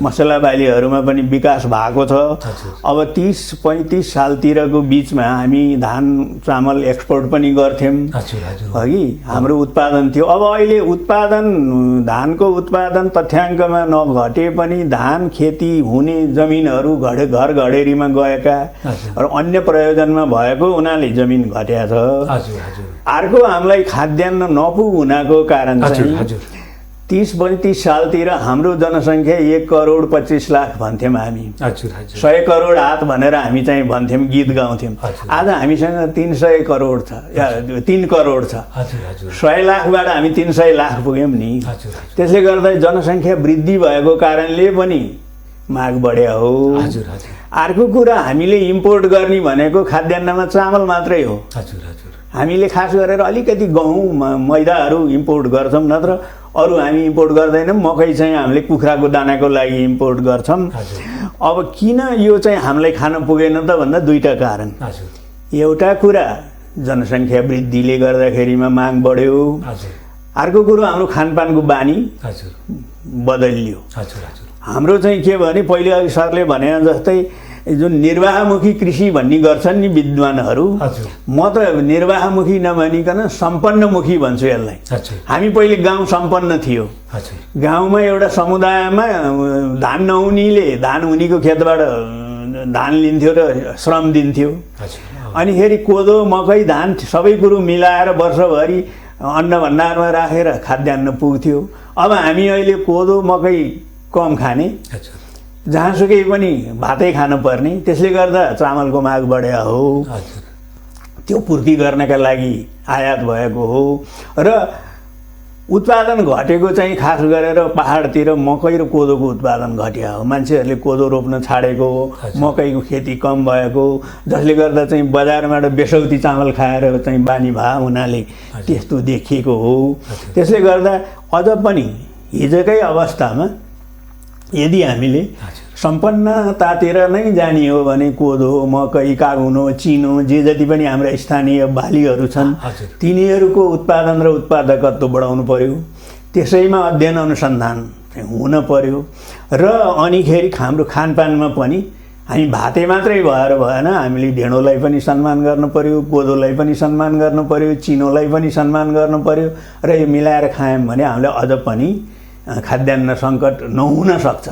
B: मसला बालीहरूमा पनि विकास भएको छ। अब 30-35 सालतिरको बिचमा हामी धान चामल एक्सपोर्ट पनि गर्थ्यौँ अघि, हाम्रो उत्पादन थियो। अब अहिले उत्पादन धानको उत्पादन तथ्याङ्कमा नघटे पनि धान खेती हुने जमिनहरू घर घडेरीमा गएका र अन्य प्रयोजनमा भएको हुनाले जमिन घट्या छ। अर्को हामीलाई खाद्यान्न नपुग्नुको कारण चाहिँ 30-35 सालतिर हाम्रो जनसङ्ख्या 1,25,00,000 भन्थ्यौँ हामी। 100 करोड हात भनेर हामी चाहिँ भन्थ्यौँ, गीत गाउँथ्यौँ। आज हामीसँग 300 करोड छ या 3 करोड छ। 100 लाखबाट हामी 300 लाख पुग्यौँ नि। त्यसले गर्दा जनसङ्ख्या वृद्धि भएको कारणले पनि माग बढ्या हो। अर्को कुरा हामीले इम्पोर्ट गर्ने भनेको खाद्यान्नमा चामल मात्रै हो। हामीले खास गरेर अलिकति गहुँ मैदाहरू इम्पोर्ट गर्छौँ, नत्र अरू हामी इम्पोर्ट गर्दैनौँ। मकै चाहिँ हामीले कुखुराको दानाको लागि इम्पोर्ट गर्छौँ। अब किन यो चाहिँ हामीलाई खान पुगेन त भन्दा दुईटा कारण। एउटा कुरा जनसङ्ख्या वृद्धिले गर्दाखेरिमा माग बढ्यो। अर्को कुरो हाम्रो खानपानको बानी बदलियो। हाम्रो चाहिँ के भने पहिले अघि सरले भने जस्तै जुन निर्वाहमुखी कृषि भन्ने गर्छन् नि विद्वानहरू, म त निर्वाहमुखी नभनिकन सम्पन्नमुखी भन्छु यसलाई। हामी पहिले गाउँ सम्पन्न थियो। गाउँमा एउटा समुदायमा धान नहुनेले धान हुनेको खेतबाट धान लिन्थ्यो र श्रम दिन्थ्यो। अनि फेरि कोदो मकै धान सबै कुरो मिलाएर वर्षभरि अन्न भण्डारमा राखेर खाद्यान्न पुग्थ्यो। अब हामी अहिले कोदो मकै कम खाने, जहाँसुकै पनि भातै खानुपर्ने, त्यसले गर्दा चामलको माग बढ्या हो। त्यो पूर्ति गर्नका लागि आयात भएको हो र उत्पादन घटेको चाहिँ खास गरेर पहाडतिर मकै र कोदोको उत्पादन घट्या हो। मान्छेहरूले कोदो रोप्न छाडेको, मकैको खेती कम भएको, जसले गर्दा चाहिँ बजारबाट बेसौती चामल खाएर चाहिँ बानी भए हुनाले त्यस्तो देखिएको हो। त्यसले गर्दा अझ पनि हिजोकै अवस्थामा यदि हामीले सम्पन्नतातिर नै जाने हो भने कोदो मकै कागुनो चिनो जे जति पनि हाम्रा स्थानीय बालीहरू छन् तिनीहरूको उत्पादन र उत्पादकत्व बढाउनु पर्यो। त्यसैमा अध्ययन अनुसन्धान हुन पर्यो र अनिखेरि हाम्रो खानपानमा पनि हामी भाते मात्रै भएर भएन, हामीले ढेँडोलाई पनि सम्मान गर्नु पर्यो, कोदोलाई पनि सम्मान गर्नु पर्यो, चिनोलाई पनि सम्मान गर्नु पर्यो र यो मिलाएर खायौँ भने हामीले अझ पनि खाद्यान्न सङ्कट नहुन सक्छ।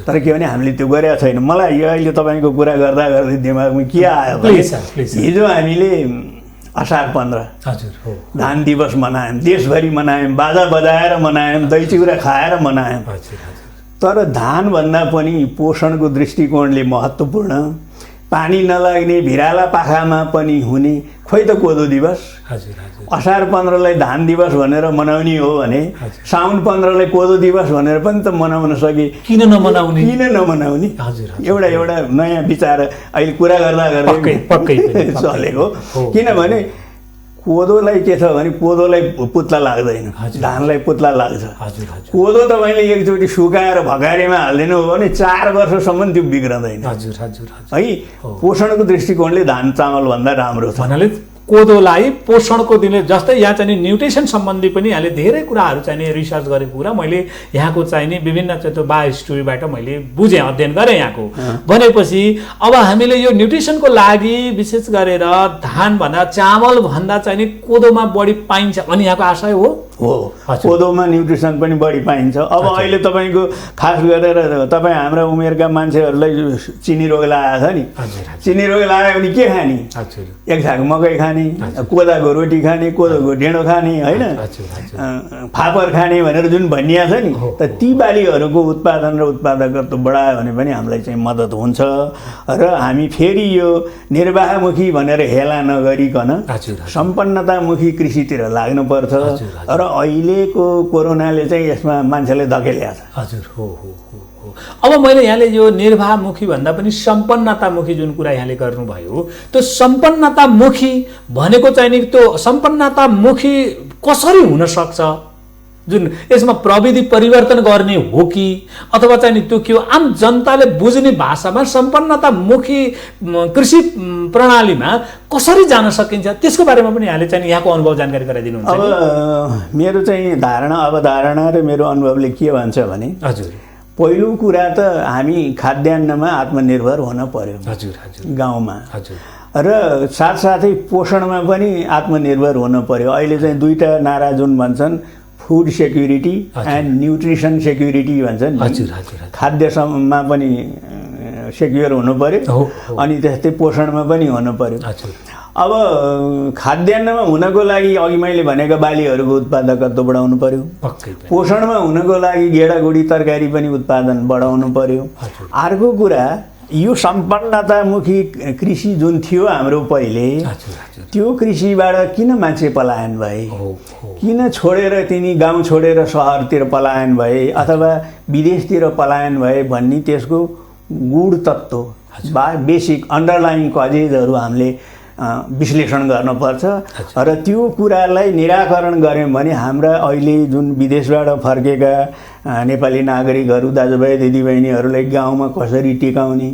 B: तर के भने हामीले त्यो गरेका छैन। मलाई यो अहिले तपाईँको कुरा गर्दा गर्दै दिमागमा के आयो भने हिजो हामीले असार 15 धान दिवस मनायौँ, देशभरि मनायौँ, बाजा बजाएर मनायौँ, दही चिउरा खाएर मनायौँ। तर धानभन्दा पनि पोषणको दृष्टिकोणले महत्त्वपूर्ण, पानी नलाग्ने भिराला पाखामा पनि हुने खोइ त कोदो दिवस। असार 15लाई धान दिवस भनेर मनाउने हो भने साउन 15लाई कोदो दिवस भनेर पनि त मनाउन सके।
A: किन नमनाउने?
B: एउटा नयाँ विचार अहिले कुरा गर्दा गर्दै चलेको। किनभने कोदोलाई के छ भने कोदोलाई पुत्ला लाग्दैन, धानलाई पुत्ला लाग्छ। कोदो तपाईँले एकचोटि सुकाएर भकारीमा हालिदिनु हो भने 4 वर्षसम्म त्यो बिग्रदैन है। पोषणको दृष्टिकोणले धान चामल भन्दा राम्रो छ।
A: कोदोलाई पोषणको दिने जस्तै यहाँ चाहिँ न्युट्रिसन सम्बन्धी पनि यहाँले धेरै कुराहरू चाहिँ रिसर्च गरेको कुरा मैले यहाँको चाहिँ विभिन्न चाहिँ त्यो बायोस्टोरीबाट मैले बुझेँ, अध्ययन गरेँ यहाँको। भनेपछि अब हामीले यो न्युट्रिसनको लागि विशेष गरेर धानभन्दा चामलभन्दा चाहिँ कोदोमा बढी पाइन्छ अनि यहाँको आशय हो।
B: कोदोमा न्युट्रिसन पनि बढी पाइन्छ। अब अहिले तपाईँको खास गरेर तपाईँ हाम्रा उमेरका मान्छेहरूलाई चिनी रोग लागेको छ नि, चिनी रोग लाग्यो भने के खाने? एक झाग मकै खाने, कोदाको रोटी खाने, कोदोको ढेँडो खाने, होइन फापर खाने भनेर जुन भनिया छ नि, त ती बालीहरूको उत्पादन र उत्पादकत्व बढायो भने पनि हामीलाई चाहिँ मद्दत हुन्छ र हामी फेरि यो निर्वाहमुखी भनेर हेला नगरिकन सम्पन्नतामुखी कृषितिर लाग्नुपर्छ। र अहिलेको कोरोनाले चाहिँ यसमा मान्छेले धकेल्याछ।
A: अब मैले यहाँले यो निर्वाहमुखी भन्दा पनि सम्पन्नतामुखी जुन कुरा यहाँले गर्नुभयो, त्यो सम्पन्नतामुखी भनेको चाहिँ नि त्यो सम्पन्नतामुखी कसरी हुन सक्छ? जुन यसमा प्रविधि परिवर्तन गर्ने हो कि अथवा चाहिँ नि त्यो के हो? आम जनताले बुझ्ने भाषामा सम्पन्नतामुखी कृषि प्रणालीमा कसरी जान सकिन्छ त्यसको बारेमा पनि यहाँले चाहिँ यहाँको अनुभव जानकारी गराइदिनुहुन्छ।
B: अब मेरो चाहिँ अवधारणा र मेरो अनुभवले के भन्छ भने पहिलो कुरा त हामी खाद्यान्नमा आत्मनिर्भर हुन पर्यो गाउँमा, र साथसाथै पोषणमा पनि आत्मनिर्भर हुन पर्यो। अहिले चाहिँ दुईटा नारा जुन भन्छन् food security and nutrition security भन्छन्, खाद्यमा पनि सेक्युर हुनु पर्यो अनि त्यस्तै पोषणमा पनि हुनु पर्यो। अब खाद्यान्नमा हुनको लागि अघि मैले भनेको बालीहरूको उत्पादकत्व बढाउनु पर्यो, पोषणमा हुनको लागि गेडागुडी तरकारी पनि उत्पादन बढाउनु पर्यो। अर्को कुरा यो सम्पन्नतामुखी कृषि जुन थियो हाम्रो पहिले, त्यो कृषिबाट किन मान्छे पलायन भए, किन छोडेर तिनी गाउँ छोडेर सहरतिर पलायन भए अथवा विदेशतिर पलायन भए भन्ने त्यसको गुण तत्त्व बेसिक अन्डरलाइन कजेजहरू हामीले विश्लेषण गर्नुपर्छ र त्यो कुरालाई निराकरण गऱ्यौँ भने हाम्रा अहिले जुन विदेशबाट फर्केका नेपाली नागरिकहरू दाजुभाइ दिदीबहिनीहरूलाई गाउँमा कसरी टिकाउने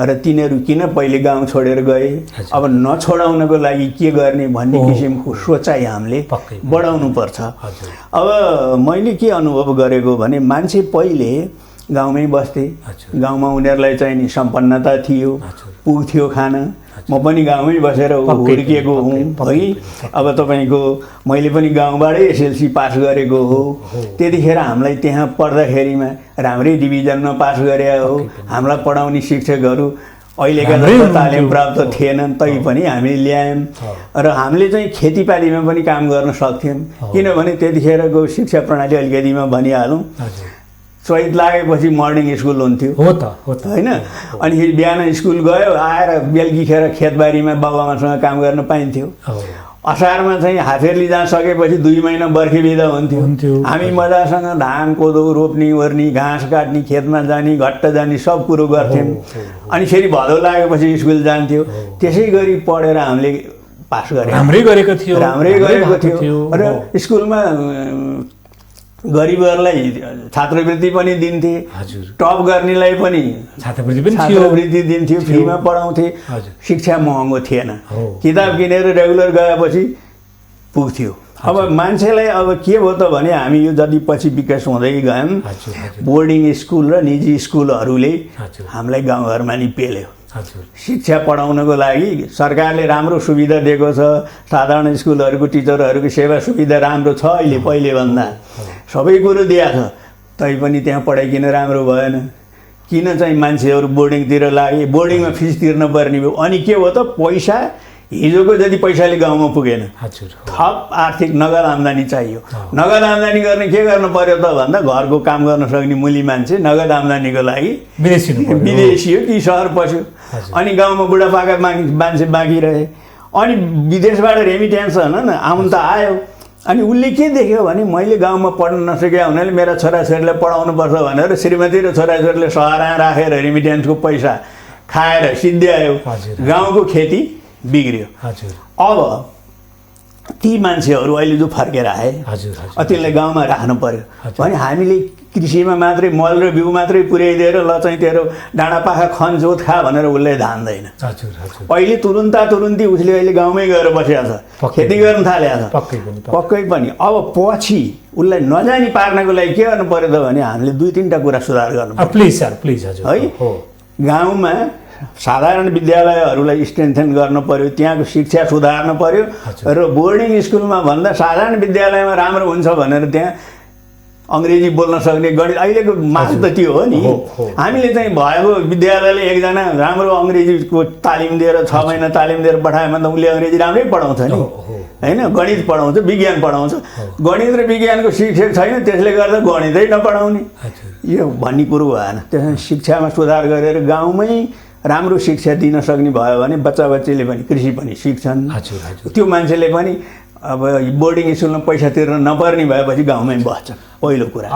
B: र तिनीहरू किन पहिले गाउँ छोडेर गए अब नछोडाउनको लागि के गर्ने भन्ने किसिमको सोचाइ हामीले बढाउनु पर्छ। अब मैले के अनुभव गरेको भने मान्छे पहिले गाउँमै बस्थे, गाउँमा उनीहरूलाई चाहिँ नि सम्पन्नता थियो, पुग्थ्यो खान। म पनि गाउँमै बसेर हुर्किएको हुँ है। अब तपाईँको मैले पनि गाउँबाटै एसएलसी पास गरेको हो। त्यतिखेर हामीलाई त्यहाँ पढ्दाखेरिमा राम्रै डिभिजनमा पास गरे हो। हामीलाई पढाउने शिक्षकहरू अहिलेका जस्तो तालिम प्राप्त थिएनन्, तैपनि हामीले ल्यायौँ र हामीले चाहिँ खेतीपातीमा पनि काम गर्न सक्थ्यौँ। किनभने त्यतिखेरको शिक्षा प्रणाली अलिकति भनिहालौँ, चैत लागेपछि मर्निङ स्कुल हुन्थ्यो होइन। अनि फेरि बिहान स्कुल गयो, आएर बेलुकीखेर खेतबारीमा बाबुआमासँग काम गर्न पाइन्थ्यो। असारमा चाहिँ हाफेरली जान सकेपछि 2 महिना बर्खे बिदा हुन्थ्यो। हामी मजासँग धान कोदो रोप्ने ओर्ने, घाँस काट्ने, खेतमा जाने, घट्ट जाने सब कुरो गर्थ्यौँ। अनि फेरि भदौ लागेपछि स्कुल जान्थ्यो। त्यसै गरी पढेर हामीले पास गरे, राम्रै गरेको थियो र स्कुलमा गरिबहरूलाई छात्रवृत्ति पनि दिन्थे, टप गर्नेलाई पनि छात्रवृत्ति दिन्थ्यो, फ्रीमा पढाउँथे। शिक्षा महँगो थिएन, किताब किनेर रेगुलर गएपछि पुग्थ्यो। अब मान्छेलाई अब के भयो त भने हामी यो जति पछि विकास हुँदै गयौँ, बोर्डिङ स्कुल र निजी स्कुलहरूले हामीलाई गाउँघरमा नि पेल्यो। शिक्षा पढाउनको लागि सरकारले राम्रो सुविधा दिएको छ। साधारण स्कुलहरूको टिचरहरूको सेवा सुविधा राम्रो छ अहिले पहिलेभन्दा, सबै कुरो दिएको छ। तैपनि त्यहाँ पढाइ किन राम्रो भएन? किन चाहिँ मान्छेहरू बोर्डिङतिर लागे? बोर्डिङमा फिस तिर्न पर्ने भयो। अनि के हो त, पैसा हिजोको जति पैसाले गाउँमा पुगेन, थप आर्थिक नगद आम्दानी चाहियो। नगद आम्दानी गर्ने के गर्नु पर्यो त भन्दा घरको काम गर्न सक्ने मुली मान्छे नगद आम्दानीको लागि विदेशी हो कि सहर पस्यो। अनि गाउँमा बुढापाका मान्छे बाँकी रहे। अनि विदेशबाट रेमिट्यान्स आउनु त आयो। अनि उसले के देख्यो भने मैले गाउँमा पढ्न नसके हुनाले मेरा छोराछोरीलाई पढाउनुपर्छ भनेर श्रीमती र छोराछोरीले सहरमा राखेर रेमिट्यान्सको पैसा खाएर सिद्ध्यायो। गाउँको खेती बिग्रियो। अब ती मान्छेहरू अहिले जो फर्केर आए, त्यसलाई गाउँमा राख्नु पर्यो भने हामीले कृषिमा मात्रै मल र बिउ मात्रै पुर्याइदिएर ल चाहिँ तेरो डाँडापाखा खन जोत खा भनेर उसले धान्दैन। अहिले तुरुन्ती उसले अहिले गाउँमै गएर बसिरहेको छ, खेती गर्न थालेको छ पक्कै पनि। अब पछि उसलाई नजानी पार्नको लागि के गर्नु पर्यो त भने हामीले 2-3टा कुरा सुधार गर्नु पर्यो।
A: प्लिज
B: है, गाउँमा साधारण विद्यालयहरूलाई स्ट्रेन्थेन गर्नु पर्यो, त्यहाँको शिक्षा सुधार्नु पर्यो र बोर्डिङ स्कुलमा भन्दा साधारण विद्यालयमा राम्रो हुन्छ भनेर त्यहाँ अङ्ग्रेजी बोल्न सक्ने गणित अहिलेको माग त त्यो हो नि। हामीले चाहिँ भएको विद्यालयले एकजना राम्रो अङ्ग्रेजीको तालिम दिएर 6 महिना तालिम दिएर पठायो भने त उसले अङ्ग्रेजी राम्रै पढाउँछ नि होइन। गणित पढाउँछ, विज्ञान पढाउँछ। गणित र विज्ञानको शिक्षक छैन, त्यसले गर्दा गणितै नपढाउने यो भन्ने कुरो भएन। त्यसमा शिक्षामा सुधार गरेर गाउँमै राम्रो शिक्षा दिन सक्ने भयो भने बच्चाबच्चीले पनि कृषि पनि सिक्छन्। त्यो मान्छेले पनि अब बोर्डिङ स्कुलमा पैसा तिर्न नपर्ने भएपछि गाउँमै बस्छ, पहिलो कुरा।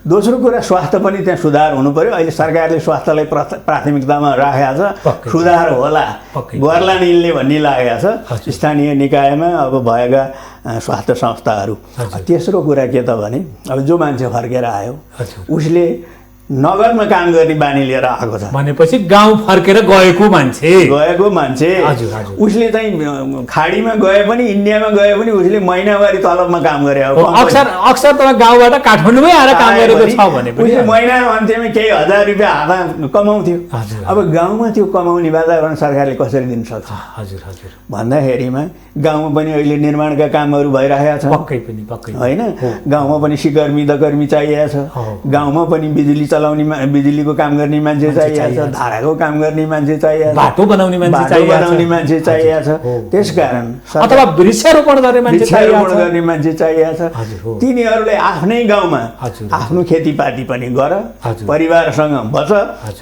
B: दोस्रो कुरा स्वास्थ्य पनि त्यहाँ सुधार हुनु पर्यो। अहिले सरकारले स्वास्थ्यलाई प्राथमिकतामा राखेको छ, सुधार होला गर्ला निल्ने भन्ने लागेको छ स्थानीय निकायमा अब भएका स्वास्थ्य संस्थाहरू। तेस्रो कुरा के त भने अब जो मान्छे फर्केर आयो उसले नगरमा काम गर्ने बानी लिएर आएको छ
A: भनेपछि गाउँ फर्केर गएको मान्छे
B: उसले चाहिँ खाडीमा गए पनि इन्डियामा गए पनि उसले महिनावारी तलबमा काम गरे।
A: अक्सर त गाउँबाट काठमाडौँमै आएर काम गरेको छ भने
B: उसले महिनाको अन्त्यमा केही हजार रुपियाँ हातमा कमाउँथ्यो। अब गाउँमा त्यो कमाउने वातावरण सरकारले कसरी दिन सक्छ भन्दाखेरिमा गाउँमा पनि अहिले निर्माणका कामहरू भइरहेका छन् होइन। गाउँमा पनि सिकर्मी दकर्मी चाहिएको छ, गाउँमा पनि बिजुली चलाउने बिजुलीको काम गर्ने मान्छे चाहिएको छ, धाराको काम गर्ने मान्छे चाहिएको छ,
A: बाटो बनाउने
B: मान्छे चाहिएको छ। त्यसकारण
A: अथवा वृक्षारोपण गर्ने
B: मान्छे चाहिएको छ। तिनीहरूले आफ्नै गाउँमा आफ्नो खेतीपाती पनि गर, परिवारसँग बच,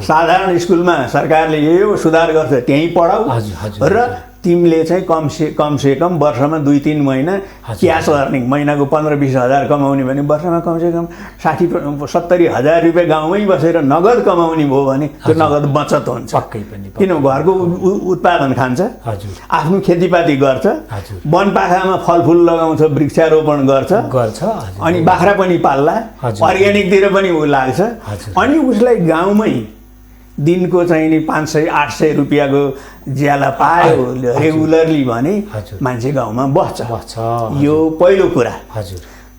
B: साधारण स्कुलमा सरकारले यो सुधार गर्छ त्यहीँ पढाऊ र तिमीले चाहिँ कमसे कम वर्षमा 2-3 महिना क्यास अर्निङ, महिनाको 15-20 हजार कमाउने भने वर्षमा कमसेकम 60-70 हजार रुपियाँ गाउँमै बसेर नगद कमाउने भयो भने त्यो नगद बचत हुन्छ। किन घरको उत्पादन खान्छ, आफ्नो खेतीपाती गर्छ, वनपाखामा फलफुल लगाउँछ, वृक्षारोपण गर्छ, अनि बाख्रा पनि पाल्ला, अर्ग्यानिकतिर पनि ऊ लाग्छ, अनि उसलाई गाउँमै दिनको चाहिँ नि 500-800 रुपियाँको ज्याला पायो रेगुलरली भने मान्छे गाउँमा बस्छ। यो पहिलो कुरा।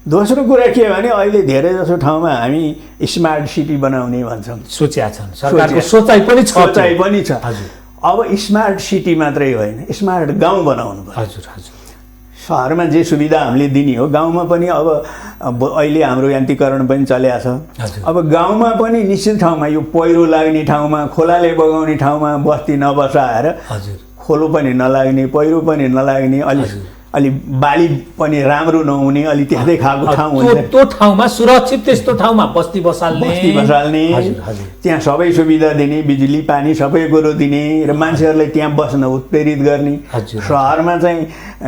B: दोस्रो कुरा के भने अहिले धेरै जसो ठाउँमा हामी स्मार्ट सिटी बनाउने भन्छौँ,
A: सोचेका छन्, सरकारको सोचाइ पनि छ।
B: अब स्मार्ट सिटी मात्रै होइन, स्मार्ट गाउँ बनाउनु पर्छ। सहरमा जे सुविधा हामीले दिने हो गाउँमा पनि अब अहिले हाम्रो यान्त्रिकरण पनि चलेको छ। अब गाउँमा पनि निश्चित ठाउँमा यो पहिरो लाग्ने ठाउँमा, खोलाले बगाउने ठाउँमा बस्ती नबसाएर खोलो पनि नलाग्ने, पहिरो पनि नलाग्ने, अलि बाली पनि राम्रो नहुने, अलि त्यस्तै खालको ठाउँ हुन्छ,
A: त्यो ठाउँमा सुरक्षित त्यस्तो ठाउँमा बस्ती बसाल्ने,
B: त्यहाँ सबै सुविधा दिने, बिजुली पानी सबै कुरो दिने र मान्छेहरूलाई त्यहाँ बस्न उत्प्रेरित गर्ने। सहरमा चाहिँ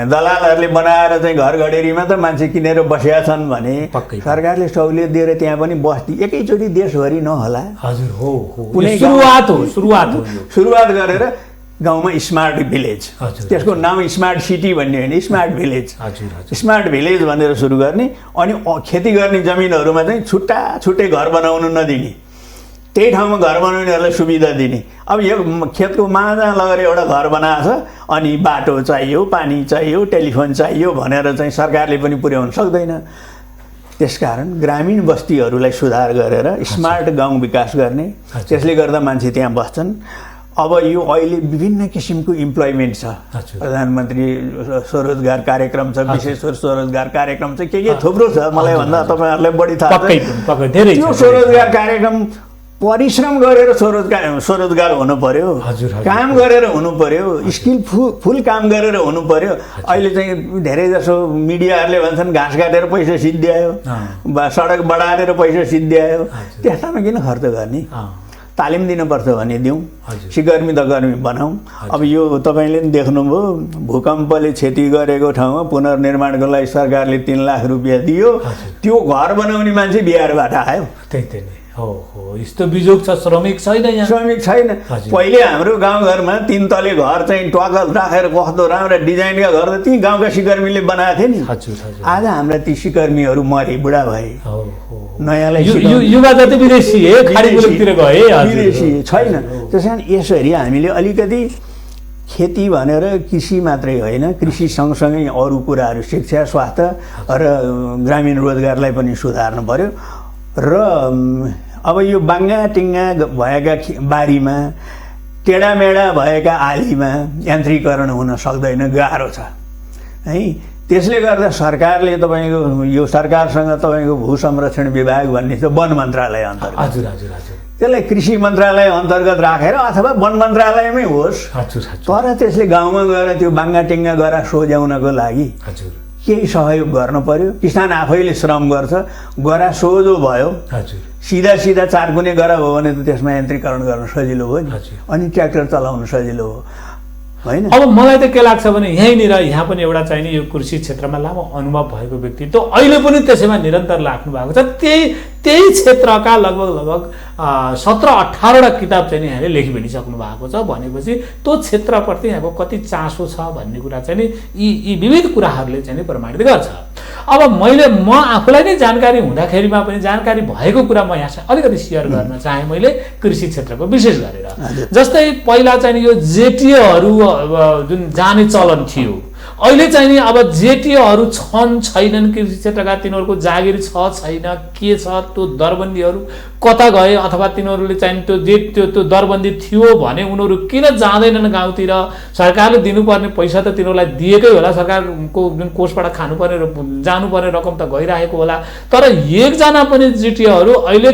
B: दलालहरूले बनाएर चाहिँ घर घडेरीमा त मान्छे किनेर बसेका छन् भने सरकारले सहुलियत दिएर त्यहाँ पनि बस्ती एकैचोटि देशभरि नहोला। सुरुवात गरेर गाउँमा स्मार्ट भिलेज, त्यसको नाम स्मार्ट सिटी भन्ने होइन, स्मार्ट भिलेज, स्मार्ट भिलेज भनेर सुरु गर्ने। अनि खेती गर्ने जमिनहरूमा चाहिँ छुट्टै घर बनाउनु नदिने, त्यही ठाउँमा घर बनाउनेहरूलाई सुविधा दिने। अब यो खेतको माझा लगेर एउटा घर बनाएको छ, अनि बाटो चाहियो, पानी चाहियो, टेलिफोन चाहियो भनेर चाहिँ सरकारले पनि पुर्याउन सक्दैन। त्यसकारण ग्रामीण बस्तीहरूलाई सुधार गरेर स्मार्ट गाउँ विकास गर्ने, त्यसले गर्दा मान्छे त्यहाँ बस्छन्। अब यो अहिले विभिन्न किसिमको इम्प्लोइमेन्ट छ, प्रधानमन्त्री स्वरोजगार कार्यक्रम छ, विशेष स्वरोजगार कार्यक्रम छ, के थुप्रो छ, मलाई भन्दा तपाईँहरूलाई बढी थाहा छ। त्यो स्वरोजगार कार्यक्रम परिश्रम गरेर स्वरोजगार हुनु पर्यो, काम गरेर हुनु पर्यो, स्किलफुल काम गरेर हुनु पर्यो। अहिले चाहिँ धेरै जसो मिडियाहरूले भन्छन् घाँस काटेर पैसा सिद्ध्यायो, सडक बढाएर पैसा सिद्ध्यायो, त्यस्तामा किन खर्च गर्ने? तालिम दिनुपर्छ भने दिउँ, सिकर्मी त कर्मी बनाऊ। अब यो तपाईँले पनि देख्नुभयो, भूकम्पले क्षति गरेको ठाउँमा पुनर्निर्माणको लागि सरकारले 3 लाख रुपियाँ दियो, त्यो घर बनाउने मान्छे बिहारबाट आयो।
A: यस्तो बिजोग छ, श्रमिक छैन।
B: पहिले हाम्रो गाउँघरमा 3 तले घर चाहिँ ट्वाकल राखेर कस्तो राम्रो डिजाइनका घर त ती गाउँका सिकर्मीले बनाएको थिए नि। आज हाम्रा ती सिकर्मीहरू मरे, बुढा भए, नयाँलाई
A: युवा जति विदेशी
B: छैन। त्यस कारण यसरी हामीले अलिकति खेती भनेर कृषि मात्रै होइन, कृषि सँगसँगै अरू कुराहरू शिक्षा, स्वास्थ्य र ग्रामीण रोजगारलाई पनि सुधार्नु पर्यो। र अब यो बाङ्गाटिङ्गा भएका बारीमा, टेढामेढा भएका आलीमा यान्त्रिकरण हुन सक्दैन, गाह्रो छ है। त्यसले गर्दा सरकारले तपाईँको यो सरकारसँग तपाईँको भू संरक्षण विभाग भन्ने छ, वन मन्त्रालय अन्तर्गत, त्यसलाई कृषि मन्त्रालय अन्तर्गत राखेर अथवा वन मन्त्रालयमै होस्, तर त्यसले गाउँमा गएर त्यो बाङ्गाटिङ्गा गरा सोझ्याउनको लागि केही सहयोग गर्न पर्यो। किसान आफैले श्रम गर्छ, गरा सोझो भयो, सिधा 4 गुणे गरा हो भने त त्यसमा यन्त्रीकरण गर्न सजिलो हो नि, अनि ट्र्याक्टर चलाउन सजिलो हो होइन।
A: अब मलाई त के लाग्छ भने यहाँ पनि एउटा चाहिने यो कृषि क्षेत्रमा लामो अनुभव भएको व्यक्ति त अहिले पनि त्यसैमा निरन्तर लाग्नु भएको छ। त्यही क्षेत्रका लगभग 17-18वटा किताब चाहिँ यहाँले लेखि भनिसक्नु भएको छ भनेपछि त्यो क्षेत्रप्रति यहाँको कति चासो छ भन्ने कुरा चाहिँ यी विविध कुराहरूले चाहिँ प्रमाणित गर्छ। अब म आफूलाई नै जानकारी हुँदाखेरिमा पनि जानकारी भएको कुरा म यहाँ अलिकति सेयर गर्न चाहे मैले कृषि क्षेत्रको विशेष गरेर। जस्तै पहिला चाहिँ यो जेटिएहरू जुन जाने चलन थियो, अहिले चाहिँ नि अब जेटिएहरू छन् छैनन् कृषि क्षेत्रका, तिनीहरूको जागिर छ छैन, के छ, त्यो दरबन्दीहरू कता गए, अथवा तिनीहरूले चाहिँ त्यो दरबन्दी थियो भने उनीहरू किन जाँदैनन् गाउँतिर? सरकारले दिनुपर्ने पैसा त तिनीहरूलाई दिएकै होला, सरकारको जुन कोषबाट खानुपर्ने जानुपर्ने रकम त गइरहेको होला, तर एकजना पनि जेटिएहरू अहिले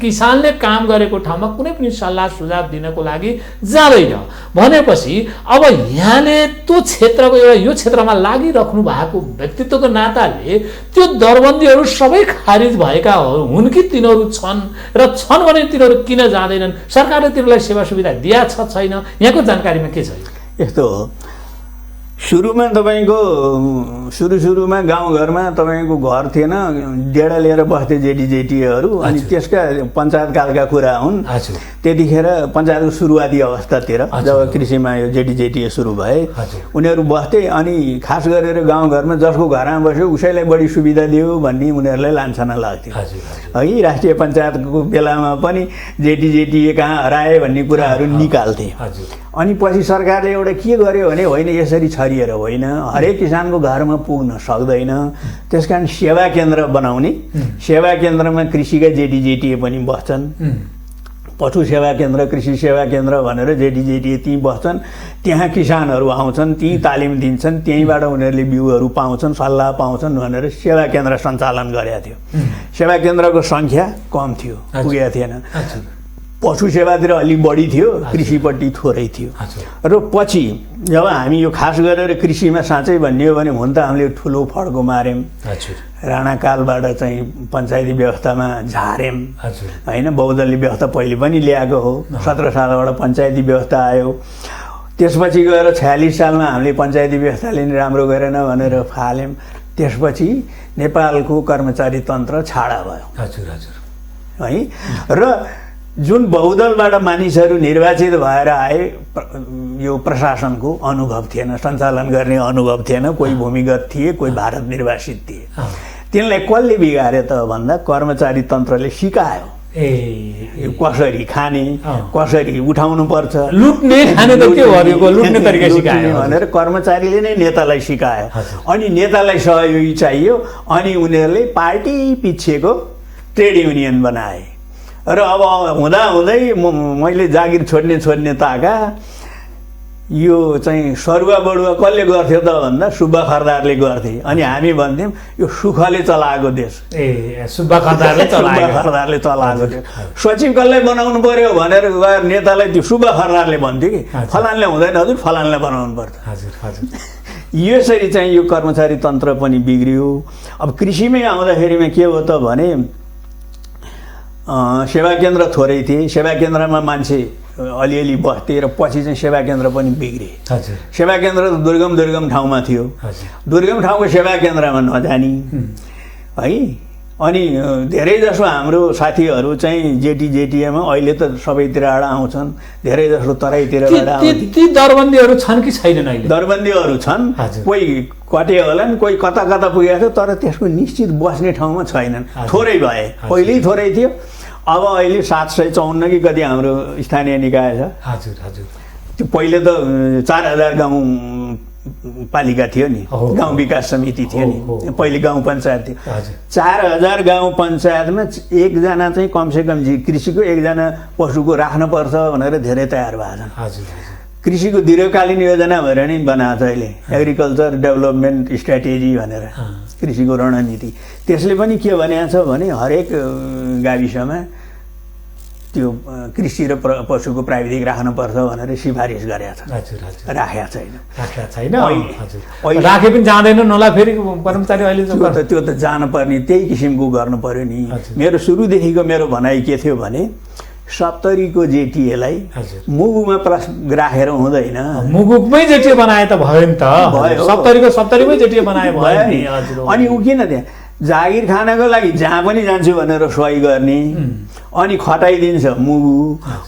A: किसानले काम गरेको ठाउँमा कुनै पनि सल्लाह सुझाव दिनको लागि जाँदैन भनेपछि अब यहाँले त्यो क्षेत्रको एउटा यो क्षेत्रमा लागिराख्नु भएको व्यक्तित्वको नाताले त्यो दरबन्दीहरू सबै खारिज भएका हुन् कि तिनीहरू छन्, र छन् भने तिनीहरू किन जाँदैनन्? सरकारले तिनीहरूलाई सेवा सुविधा दिया छ छैन? यहाँको जानकारीमा के छ?
B: यस्तो हो, सुरुमा तपाईँको सुरुमा गाउँघरमा तपाईँको घर थिएन, डेढा लिएर बस्थे जेटीजेटीहरू। अनि त्यसका पञ्चायतकालका कुरा हुन्। त्यतिखेर पञ्चायतको सुरुवाती अवस्थातिर जब कृषिमा यो जेटीजेटी सुरु भए उनीहरू बस्थे। अनि खास गरेर गाउँघरमा जसको घरमा बस्यो उसैलाई बढी सुविधा दियो भन्ने उनीहरूलाई लान्छना लाग्थ्यो है। राष्ट्रिय पञ्चायतको बेलामा पनि जेटीजेटी कहाँ हराए भन्ने कुराहरू निकाल्थे। अनि पछि सरकारले एउटा के गर्यो भने होइन यसरी छरिएर होइन, हरेक किसानको घरमा पुग्न सक्दैन, त्यसकारण सेवा केन्द्र बनाउने। सेवा केन्द्रमा कृषिका जेटीजेटी पनि बस्छन्। पशु सेवा केन्द्र, कृषि सेवा केन्द्र भनेर जेटीजेटी त्यहीँ बस्छन्। त्यहाँ किसानहरू आउँछन्, त्यहीँ तालिम दिन्छन्, त्यहीँबाट उनीहरूले बिउहरू पाउँछन्, सल्लाह पाउँछन् भनेर सेवा केन्द्र सञ्चालन गरेका थियो। सेवा केन्द्रको सङ्ख्या कम थियो, पुगेको थिएन। पशु सेवातिर अलिक बढी थियो, कृषिपट्टि थोरै थियो। र पछि जब हामी यो खास गरेर कृषिमा साँच्चै भन्ने हो भने हुन त हामीले ठुलो फड्को मार्यौँ। राणाकालबाट चाहिँ पञ्चायती व्यवस्थामा झार्यौँ होइन। बहुदलीय व्यवस्था पहिले पनि ल्याएको हो। 17 सालबाट पञ्चायती व्यवस्था आयो। त्यसपछि गएर 46 सालमा हामीले पञ्चायती व्यवस्थाले नि राम्रो गरेन भनेर फाल्यौँ। त्यसपछि नेपालको कर्मचारी तन्त्र छाडा भयो है। र जुन बहुदलबाट मानिसहरू निर्वाचित भएर आए, यो प्रशासनको अनुभव थिएन, सञ्चालन गर्ने अनुभव थिएन। कोही भूमिगत थिए, कोही भारत निर्वासित थिए। तिनलाई कसले बिगार्यो त भन्दा कर्मचारी तन्त्रले सिकायो यो कसरी खाने, कसरी उठाउनु पर्छ,
A: लुट्ने खाने त के भनेको लुट्ने तरिका सिकायो
B: भनेर कर्मचारीले नै नेतालाई सिकायो। अनि नेतालाई सहयोगी चाहियो, अनि उनीहरूले पार्टी पिछेको ट्रेड युनियन बनाए। र अब हुँदाहुँदै मैले जागिर छोड्ने ताका यो चाहिँ सरुवा बडुवा कसले गर्थ्यो त भन्दा सुब्बा खरदारले गर्थे। अनि हामी भन्थ्यौँ यो सुखले चलाएको देश,
A: सुब्बा खरदारले
B: चलाएको देश। सचिव कसलाई बनाउनु पर्यो भनेर गएर नेतालाई त्यो सुब्बा खरदारले भन्थ्यो कि फलानले हुँदैन हजुर, फलानले बनाउनु पर्छ। यसरी चाहिँ यो कर्मचारी तन्त्र पनि बिग्रियो। अब कृषिमै आउँदाखेरिमा के हो त भने सेवा केन्द्र थोरै थिए, सेवा केन्द्रमा मान्छे अलिअलि बस्थे र पछि चाहिँ सेवा केन्द्र पनि बिग्रे। सेवा केन्द्र त दुर्गम ठाउँमा थियो। दुर्गम ठाउँको सेवा केन्द्रमा नजानी है। अनि धेरै जसो हाम्रो साथीहरू चाहिँ जेटीजेटीमा अहिले त सबैतिरबाट आउँछन्, धेरै जसो तराईतिरबाट आउँछन्।
A: ती दरबन्दीहरू छन् कि छैनन् अहिले?
B: दरबन्दीहरू छन्, कोही कटे होलान्, कोही कता पुगेको छ, तर त्यसको निश्चित बस्ने ठाउँमा छैनन्। थोरै भए, पहिल्यै थोरै थियो। अब अहिले 754 कि कति हाम्रो स्थानीय निकाय छ। त्यो पहिले त 4000 गाउँ पालिका थियो नि, गाउँ विकास समिति थियो नि, पहिले गाउँ पञ्चायत थियो। 4000 गाउँ पञ्चायतमा एकजना चाहिँ कमसेकम कृषिको, एकजना पशुको राख्नुपर्छ भनेर धेरै तयार भएको छन्। कृषिको दीर्घकालीन योजना भनेर नै बनाएको छ अहिले, एग्रिकल्चर डेभलपमेन्ट स्ट्राटेजी भनेर कृषिको रणनीति। त्यसले पनि के भनेको छ भने हरेक गाविसमा त्यो कृषि र पशुको प्राविधिक राख्नुपर्छ भनेर सिफारिस गरेको छ। राखेको छैन।
A: राखे पनि जाँदैन नला फेरि कर्मचारी अहिले
B: त्यो त जानुपर्ने त्यही किसिमको गर्नु पर्यो नि। मेरो सुरुदेखिको मेरो भनाइ के थियो भने 70को जेटिएलाई मुगुमा राखेर हुँदैन।
A: मुगुकमै जेटिए बनाए त भयो नि त। 70को 70मै जेटिए बनाए भयो नि।
B: अनि उ किन त्यहाँ जागिर खानको लागि जहाँ पनि जान्छु भनेर सही गर्ने, अनि खटाइदिन्छ मुगु।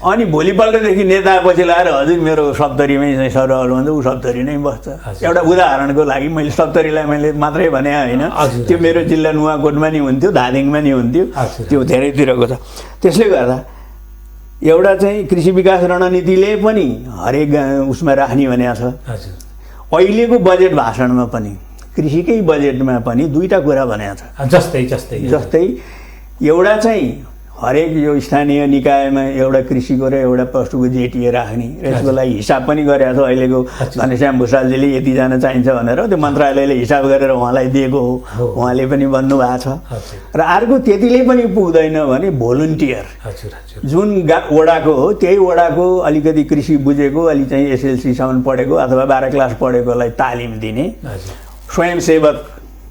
B: अनि भोलिपल्टदेखि नेता पछि लाएर हजुर मेरो 70मै चाहिँ सरुवाल भन्छ, ऊ 70 नै बस्छ। एउटा उदाहरणको लागि मैले 70लाई मैले मात्रै भने होइन, त्यो मेरो जिल्ला नुवाकोटमा नि हुन्थ्यो, धादिङमा नि हुन्थ्यो, त्यो धेरैतिरको छ। त्यसले गर्दा एउटा चाहिँ कृषि विकास रणनीतिले पनि हरेक उसमा राख्ने भनेको छ। अहिलेको बजेट भाषणमा पनि कृषिकै बजेटमा पनि दुईटा कुरा भनेको छ। जस्तै एउटा चाहिँ हरेक यो स्थानीय निकायमा एउटा कृषिको र एउटा पशुको जेटिए राख्ने, यसको लागि हिसाब पनि गरेको छ। अहिलेको घनश्याम भुषालजीले यतिजना चाहिन्छ भनेर त्यो मन्त्रालयले हिसाब गरेर उहाँलाई दिएको हो, उहाँले पनि भन्नुभएको छ। र अर्को त्यतिले पनि पुग्दैन भने भोलुन्टियर, जुन वडाको हो त्यही वडाको अलिकति कृषि बुझेको, अलि चाहिँ SLC सम्म पढेको अथवा 12 क्लास पढेकोलाई तालिम दिने स्वयंसेवक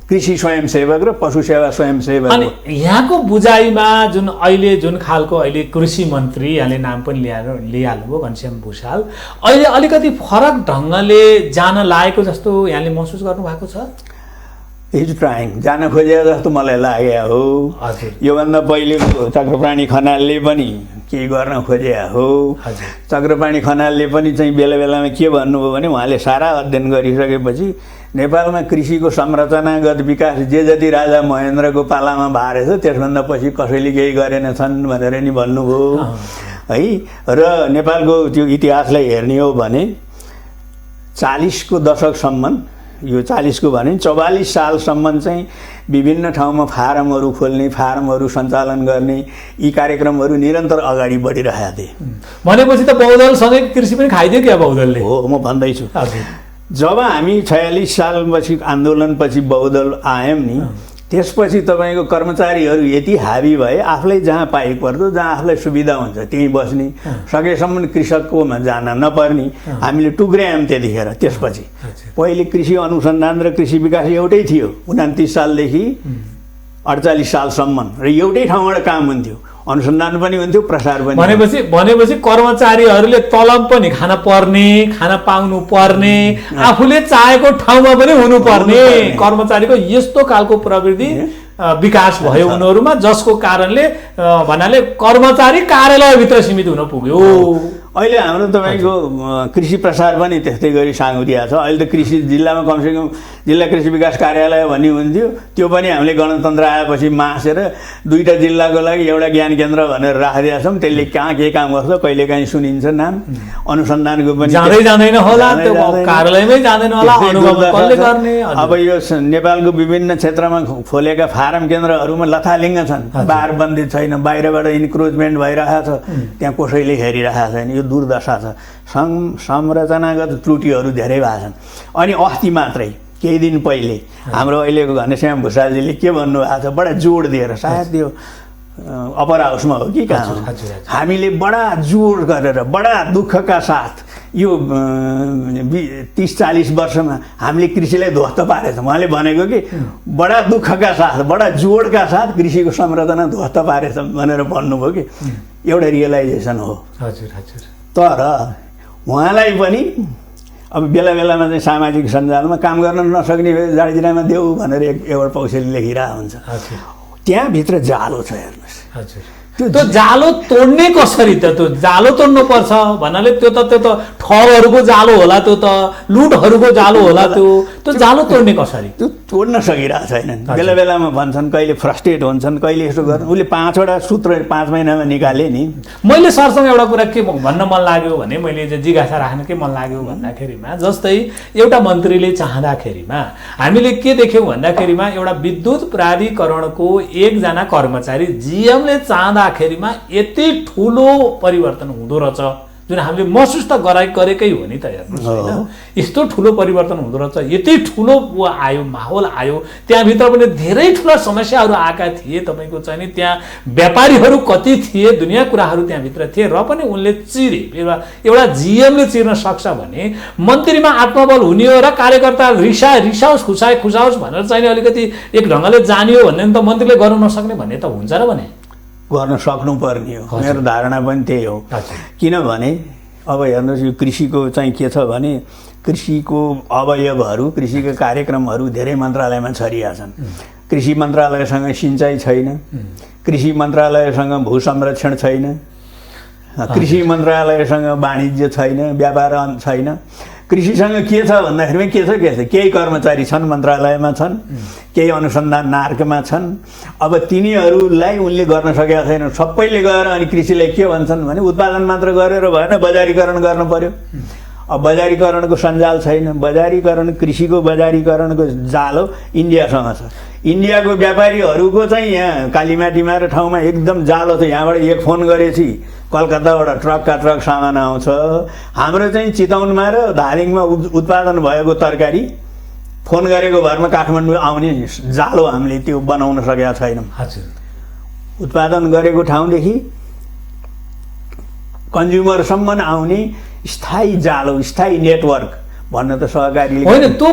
B: कृषि स्वयंसेवक र पशु सेवा स्वयंसेवक
A: अनि यहाँको बुझाइमा जुन अहिले जुन खालको अहिले कृषि मन्त्री यहाँले नाम पनि लिइहाल्नुभयो घनश्याम भुषाल अहिले अलिकति फरक ढङ्गले जान लागेको जस्तो यहाँले महसुस गर्नुभएको छ
B: इज ट्राइङ जान खोजेको जस्तो मलाई लाग्यो हो
A: हजुर
B: योभन्दा पहिले चक्रपाणी खनालले पनि केही गर्न खोजे हो
A: हजुर
B: चक्रपाणी खनालले पनि चाहिँ बेला बेलामा के भन्नुभयो भने उहाँले सारा अध्ययन गरिसकेपछि नेपालमा कृषिको संरचनागत विकास जे जति राजा महेन्द्रको पालामा भारेछ त्यसभन्दा पछि कसैले केही गरेनछन् भनेर नि भन्नुभयो है र नेपालको त्यो इतिहासलाई हेर्ने हो भने 40 को दशकसम्म यो 40 को भने 44 सालसम्म चाहिँ विभिन्न ठाउँमा फारमहरू खोल्ने फारमहरू सञ्चालन गर्ने यी कार्यक्रमहरू निरन्तर अगाडि बढिरहेका थिए
A: भनेपछि त बहुदलसँगै कृषि पनि खाइदियो क्या बहुदलले
B: हो म भन्दैछु जब हामी 46 सालपछि आन्दोलनपछि बहुदल आयौँ नि त्यसपछि तपाईँको कर्मचारीहरू यति हाबी भए आफूलाई जहाँ पाएको पर्दो जहाँ आफूलाई सुविधा हुन्छ त्यहीँ बस्ने सकेसम्म कृषककोमा जान नपर्ने हामीले टुक्र्यायौँ त्यतिखेर त्यसपछि पहिले कृषि अनुसन्धान र कृषि विकास एउटै थियो 29 सालदेखि 48 सालसम्म र एउटै ठाउँबाट काम हुन्थ्यो अनुसन्धान पनि हुन्थ्यो प्रसार पनि
A: भनेपछि कर्मचारीहरूले तलब पनि खान पर्ने खान पाउनु पर्ने आफूले चाहेको ठाउँमा पनि हुनुपर्ने कर्मचारीको यस्तो खालको प्रवृत्ति विकास भयो उनीहरूमा जसको कारणले भन्नाले कर्मचारी कार्यालयभित्र सीमित हुन पुग्यो
B: अहिले हाम्रो तपाईँको कृषि प्रसार पनि त्यस्तै गरी साँगुरिया छ अहिले त कृषि जिल्लामा कमसेकम जिल्ला कृषि विकास कार्यालय भन्ने हुन्थ्यो त्यो पनि हामीले गणतन्त्र आएपछि मासेर 2टा जिल्लाको लागि एउटा ज्ञान केन्द्र भनेर राखिदिएका छौँ त्यसले कहाँ के काम गर्छ कहिलेकाहीँ सुनिन्छ नाम अनुसन्धानको पनि
A: जाँदैन होला त्यो कार्यालयमै जाँदैन होला अनुभव कसले गर्ने
B: अब यो नेपालको विभिन्न क्षेत्रमा खोलेका फारम केन्द्रहरूमा लथालिङ्ग छन् बारबन्दी छैन बाहिरबाट इन्क्रोचमेन्ट भइरहेको छ त्यहाँ कसैले हेरिरहेको छैन यो दुर्दशा छ संरचनागत त्रुटिहरू धेरै भएका छन् अनि अस्ति मात्रै केही दिन पहिले हाम्रो अहिलेको घनश्याम भुषालजीले के भन्नुभएको छ बडा जोड दिएर सायद त्यो अपर हाउसमा हो कि कहाँ हामीले बडा जोड गरेर बडा दुःखका साथ यो 30-40 वर्षमा हामीले कृषिलाई ध्वस्त पारेछौँ उहाँले भनेको कि बडा दुःखका साथ बडा जोडका साथ कृषिको संरचना ध्वस्त पारेछौँ भनेर भन्नुभयो कि एउटा रियलाइजेसन हो तर उहाँलाई पनि अब बेला बेलामा चाहिँ सामाजिक सञ्जालमा काम गर्न नसक्ने जाडजिरामा देऊ भनेर एउटा पौसेली लेखिरहेको हुन्छ त्यहाँभित्र जालो छ हेर्नुहोस्
A: त्यो जालो तोड्ने कसरी त त्यो जालो तोड्नु पर्छ भन्नाले त्यो त ठगहरूको जालो होला त्यो त लुटहरूको जालो होला त्यो जालो तोड्ने कसरी
B: त्यो तोड्न सकिरहेको छैनन् बेला बेलामा भन्छन् कहिले फ्रस्ट्रेट हुन्छन् कहिले यसो गर्नु उसले 5वटा सूत्र 5 महिनामा निकाले नि
A: मैले सरसँग एउटा कुरा के भन्न मन लाग्यो भने मैले जिज्ञासा राख्न के मन लाग्यो भन्दाखेरिमा जस्तै एउटा मन्त्रीले चाहँदाखेरिमा हामीले के देख्यौँ भन्दाखेरिमा एउटा विद्युत प्राधिकरणको एकजना कर्मचारी जिएमले चाहँदाखेरिमा यति ठुलो परिवर्तन हुँदो रहेछ जुन हामीले महसुस त गरेकै हो नि त हेर्नुहोस् हैन यस्तो ठुलो परिवर्तन हुँदो रहेछ यति ठुलो आयो माहौल आयो त्यहाँभित्र पनि धेरै ठुला समस्याहरू आएका थिए तपाईँको चाहिँ नि त्यहाँ व्यापारीहरू कति थिए दुनियाँ कुराहरू त्यहाँभित्र थिए र पनि उनले चिरे एउटा जिएमले चिर्न सक्छ भने मन्त्रीमा आत्मबल हुने हो र कार्यकर्ता रिसाओस् खुसाओस् भनेर चाहिँ अलिकति एक ढङ्गले जानियो भन्ने त मन्त्रीले गर्न नसक्ने भन्ने त हुन्छ र भने
B: गर्न सक्नुपर्ने हो मेरो धारणा पनि त्यही हो किनभने अब हेर्नुहोस् यो कृषिको चाहिँ के छ भने कृषिको अवयवहरू कृषिका कार्यक्रमहरू धेरै मन्त्रालयमा छरिया छन् कृषि मन्त्रालयसँग सिँचाइ छैन कृषि मन्त्रालयसँग भू संरक्षण छैन कृषि मन्त्रालयसँग वाणिज्य छैन व्यापार छैन कृषिसँग के छ भन्दाखेरिमा के छ केही कर्मचारी छन् मन्त्रालयमा छन् केही अनुसन्धान नार्कमा छन् अब तिनीहरूलाई उनले गर्न सकेका छैनन् सबैले गएर अनि कृषिलाई के भन्छन् भने उत्पादन मात्र गरेर भएन बजारीकरण गर्न पर्यो अब बजारीकरणको सञ्जाल छैन बजारीकरण कृषिको बजारीकरणको जालो इन्डियासँग छ इन्डियाको व्यापारीहरूको चाहिँ यहाँ कालीमाटीमा र ठाउँमा एकदम जालो छ यहाँबाट एक फोन गरेपछि कलकत्ताबाट ट्रकका ट्रक सामान आउँछ हाम्रो चाहिँ चितवनमा र धादिङमा उत्पादन भएको तरकारी फोन गरेको भरमा काठमाडौँ आउने जालो हामीले त्यो बनाउन सकेका छैनौँ उत्पादन गरेको ठाउँदेखि कन्ज्युमरसम्म आउने स्थायी जालो स्थायी नेटवर्क भन्न त सहकारीले
A: होइन त्यो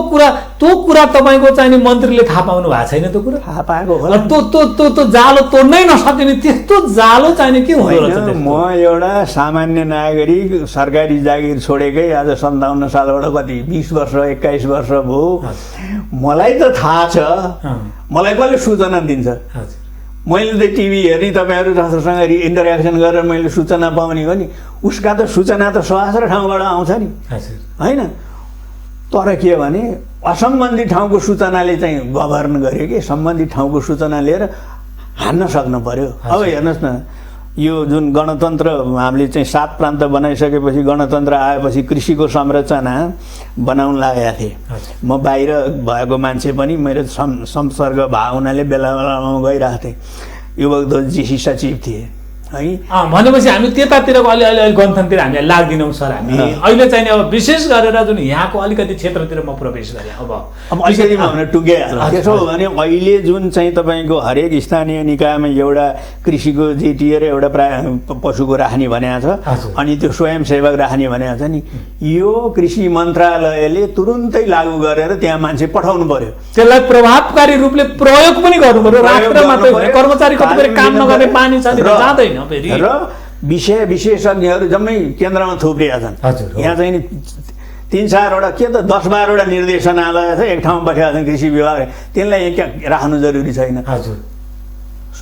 A: कुरा तपाईँको चाहिँ मन्त्रीले थाहा पाउनु भएको छैन त्यो कुरा
B: थाहा पाएको होला
A: त्यो जालो तोड्नै नसकिने त्यस्तो जालो चाहिने के हुँदो रहेछ
B: म एउटा सामान्य नागरिक सरकारी जागिर छोडेकै आज 57 सालबाट कति 20 वर्ष 21 वर्ष भयो मलाई त थाहा छ मलाई कसले सूचना दिन्छ मैले त टिभी हेर्ने तपाईँहरू जससँग इन्टरेक्सन गरेर मैले सूचना पाउने हो नि उसका त सूचना त सहस्र ठाउँबाट आउँछ नि होइन तर के भने असम्बन्धित ठाउँको सूचनाले चाहिँ गभर्न गर्यो कि सम्बन्धित ठाउँको सूचना लिएर हान्न सक्नु पर्यो अब हेर्नुहोस् न यो जुन गणतन्त्र हामीले चाहिँ 7 प्रान्त बनाइसकेपछि गणतन्त्र आएपछि कृषिको संरचना बनाउन लागेका थिएँ म बाहिर भएको मान्छे पनि मेरो संसर्ग भएको हुनाले बेला बेलामा गइरहेको थिएँ युवक जीसी सचिव थिए है
A: भनेपछि हामी त्यतातिरको अलि गणतन्त्रतिर हामीलाई लाग्दिनौँ सर हामी अहिले चाहिँ अब विशेष गरेर जुन यहाँको अलिकति क्षेत्रतिर म प्रवेश गरेँ अब
B: अलिकति भने टुङ्ग्याइहाल्नु त्यसो हो भने अहिले जुन चाहिँ तपाईँको हरेक स्थानीय निकायमा एउटा कृषिको जेटिए र एउटा पशुको राख्ने भनेको छ अनि त्यो स्वयंसेवक राख्ने भनेको छ नि यो कृषि मन्त्रालयले तुरुन्तै लागू गरेर त्यहाँ मान्छे पठाउनु पर्यो
A: त्यसलाई प्रभावकारी रूपले प्रयोग पनि गर्नु पर्यो राखेर मात्रै होइन कर्मचारी कतिपय काम नगर्ने पानी छ जाँदैन
B: र विशेषज्ञहरू जम्मै केन्द्रमा थुप्रिएका छन् यहाँ चाहिँ 3-4वटा के त 10-12वटा निर्देशनालय छ एक ठाउँमा बसेका छन् कृषि विभाग तिनलाई राख्नु जरुरी छैन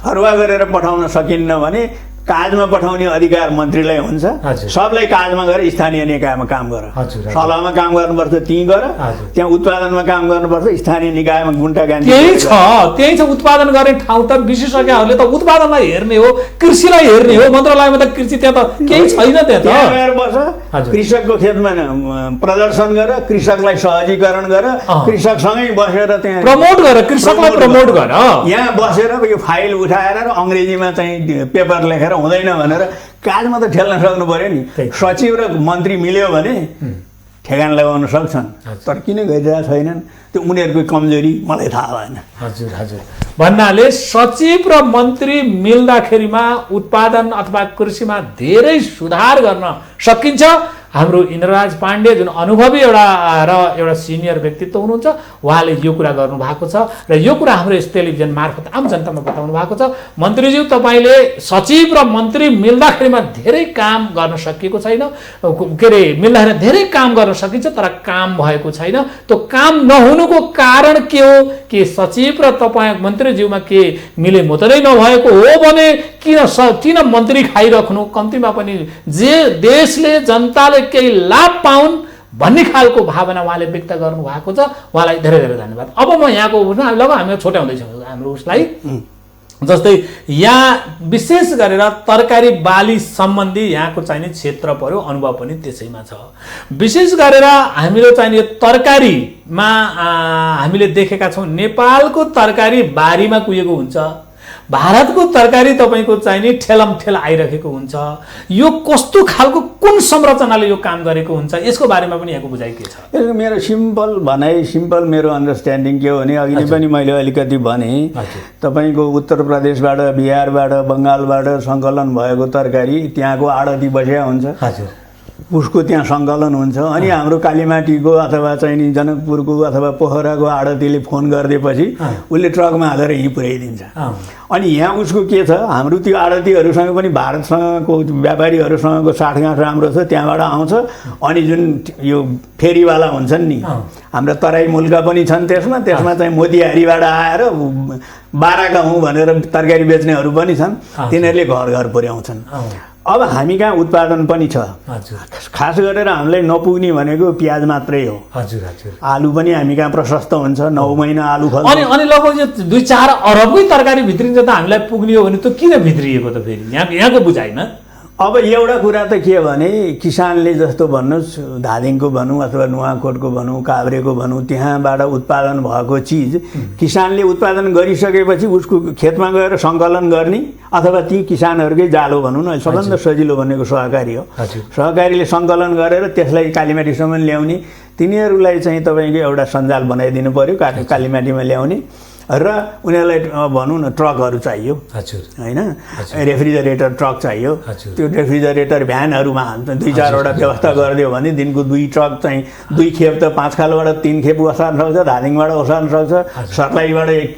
B: सरुवा गरेर पठाउन सकिन्न भने काजमा पठाउने अधिकार मन्त्रीलाई हुन्छ सबलाई काजमा गएर स्थानीय निकायमा काम गर सभामा काम गर्नुपर्छ त्यहीँ गर त्यहाँ उत्पादनमा काम गर्नुपर्छ स्थानीय निकायमा गुन्टागान्ती
A: त्यही छ उत्पादन गर्ने ठाउँ त विशेषज्ञहरूले त उत्पादनलाई हेर्ने हो कृषिलाई हेर्ने हो मन्त्रालयमा त कृषि त्यहाँ त केही छैन त्यहाँ
B: गएर बस कृषकको खेतमा प्रदर्शन गर कृषकलाई सहजीकरण गर कृषकसँगै बसेर त्यहाँ
A: प्रमोट गर कृषकलाई प्रमोट गर
B: यहाँ बसेर यो फाइल उठाएर अङ्ग्रेजीमा चाहिँ पेपर लेखेर हुँदैन भनेर काजमा त ठेल्न सक्नु पर्यो नि सचिव र मन्त्री मिल्यो भने ठेगान लगाउन सक्छन् तर किन गरिरहेका छैनन् त्यो उनीहरूको कमजोरी मलाई थाहा भएन
A: हजुर भन्नाले सचिव र मन्त्री मिल्दाखेरिमा उत्पादन अथवा कृषिमा धेरै सुधार गर्न सकिन्छ हाम्रो इन्द्रराज पाण्डे जुन अनुभवी एउटा सिनियर व्यक्तित्व हुनुहुन्छ उहाँले यो कुरा गर्नु भएको छ र यो कुरा हाम्रो यस टेलिभिजन मार्फत आम जनतामा बताउनु भएको छ मन्त्रीज्यू तपाईँले सचिव र मन्त्री मिल्दाखेरिमा धेरै काम गर्न सकिएको छैन के अरे मिल्दाखेरि धेरै काम गर्न सकिन्छ तर काम भएको छैन त्यो काम नहुनुको कारण के हो के सचिव र तपाईँ मन्त्रीज्यूमा के मिले मतरै नभएको हो भने किन मन्त्री खाइराख्नु कम्तीमा पनि जे देशले जनताले केही लाभ पाउन् भन्ने खालको भावना उहाँले व्यक्त गर्नु भएको छ उहाँलाई धेरै धेरै धन्यवाद अब म यहाँको हामी छोट्याउँदैछौँ हाम्रो उसलाई जस्तै यहाँ विशेष गरेर तरकारी बाली सम्बन्धी यहाँको चाहिने क्षेत्र पर्यो अनुभव पनि त्यसैमा छ विशेष गरेर हामीले चाहिने तरकारीमा हामीले देखेका छौँ नेपालको तरकारी बारीमा कुहेको हुन्छ भारतको तरकारी तपाईको चाहिने ठेलमठेल आइरहेको हुन्छ यो कस्तो खालको कुन संरचनाले यो काम गरेको हुन्छ यसको बारेमा पनि यहाँको बुझाइ के छ
B: मेरो सिम्पल मेरो अन्डरस्ट्यान्डिङ के हो भने अघि पनि मैले अलिकति भने तपाईको उत्तर प्रदेशबाट बिहारबाट बङ्गालबाट सङ्कलन भएको तरकारी त्यहाँको आडती बसेका हुन्छ उसको त्यहाँ सङ्कलन हुन्छ अनि हाम्रो कालीमाटीको अथवा चाहिँ जनकपुरको अथवा पोखराको आडतीले फोन गरिदिएपछि उसले ट्रकमा हालेर यहीँ पुर्याइदिन्छ अनि यहाँ उसको के छ हाम्रो त्यो आडतीहरूसँग पनि भारतसँगको व्यापारीहरूसँगको साठगाँठ राम्रो छ त्यहाँबाट आउँछ अनि जुन यो फेरीवाला हुन्छन् नि हाम्रा तराई मुल्का पनि छन् त्यसमा चाहिँ मोतिहारीबाट आएर बाराका हुँ भनेर तरकारी बेच्नेहरू पनि छन् तिनीहरूले घर घर पुर्याउँछन् अब हामी कहाँ उत्पादन पनि छ खास गरेर हामीलाई नपुग्ने भनेको प्याज मात्रै हो आलु पनि हामी कहाँ प्रशस्त हुन्छ 9 महिना आलु फल्छ
A: अनि लगभग 2-4 अरबकै तरकारी भित्रिन्छ त हामीलाई पुग्ने हो भने त किन भित्रिएको त फेरि यहाँको बुझाइमा
B: अब एउटा कुरा त के भने किसानले जस्तो भन्नुहोस् धादिङको भनौँ अथवा नुवाकोटको भनौँ काभ्रेको भनौँ त्यहाँबाट उत्पादन भएको चिज किसानले उत्पादन गरिसकेपछि उसको खेतमा गएर सङ्कलन गर्ने अथवा ती किसानहरूकै जालो भनौँ न सबभन्दा सजिलो भनेको सहकारी हो सहकारीले सङ्कलन गरेर त्यसलाई कालीमाटीसम्म ल्याउने तिनीहरूलाई चाहिँ तपाईँको एउटा सञ्जाल बनाइदिनु पर्यो कालीमाटीमा ल्याउने र उनीहरूलाई भनौँ न ट्रकहरू चाहियो
A: हजुर
B: होइन, रेफ्रिजरेटर ट्रक चाहियो। त्यो रेफ्रिजरेटर भ्यानहरूमा 2-4वटा व्यवस्था गरिदियो भने दिनको 2 ट्रक चाहिँ 2 खेप त 5 खालबाट 3 खेप ओसार्न सक्छ, धादिङबाट ओसार्न सक्छ, सर्लाहीबाट 1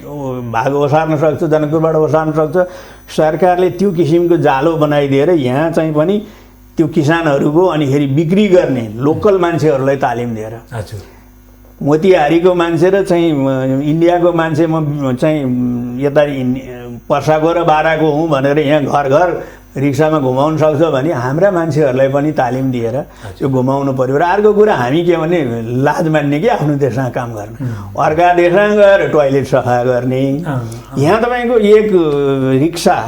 B: भाग ओसार्न सक्छ, जनकपुरबाट ओसार्न सक्छ। सरकारले त्यो किसिमको जालो बनाइदिएर यहाँ चाहिँ पनि त्यो किसानहरूको अनिखेरि बिक्री गर्ने लोकल मान्छेहरूलाई तालिम दिएर मोतिहारीको मान्छे र चाहिँ इन्डियाको मान्छे म चाहिँ यता पर्साको र बाराको हुँ भनेर यहाँ घर घर रिक्सामा घुमाउन सक्छ भने हाम्रा मान्छेहरूलाई पनि तालिम दिएर त्यो घुमाउनु पर्यो। र अर्को कुरा हामी के भने लाज मान्ने कि आफ्नो देशमा काम गर्ने, अर्का देशमा गएर टोयलेट सफा गर्ने। यहाँ तपाईँको एक रिक्सा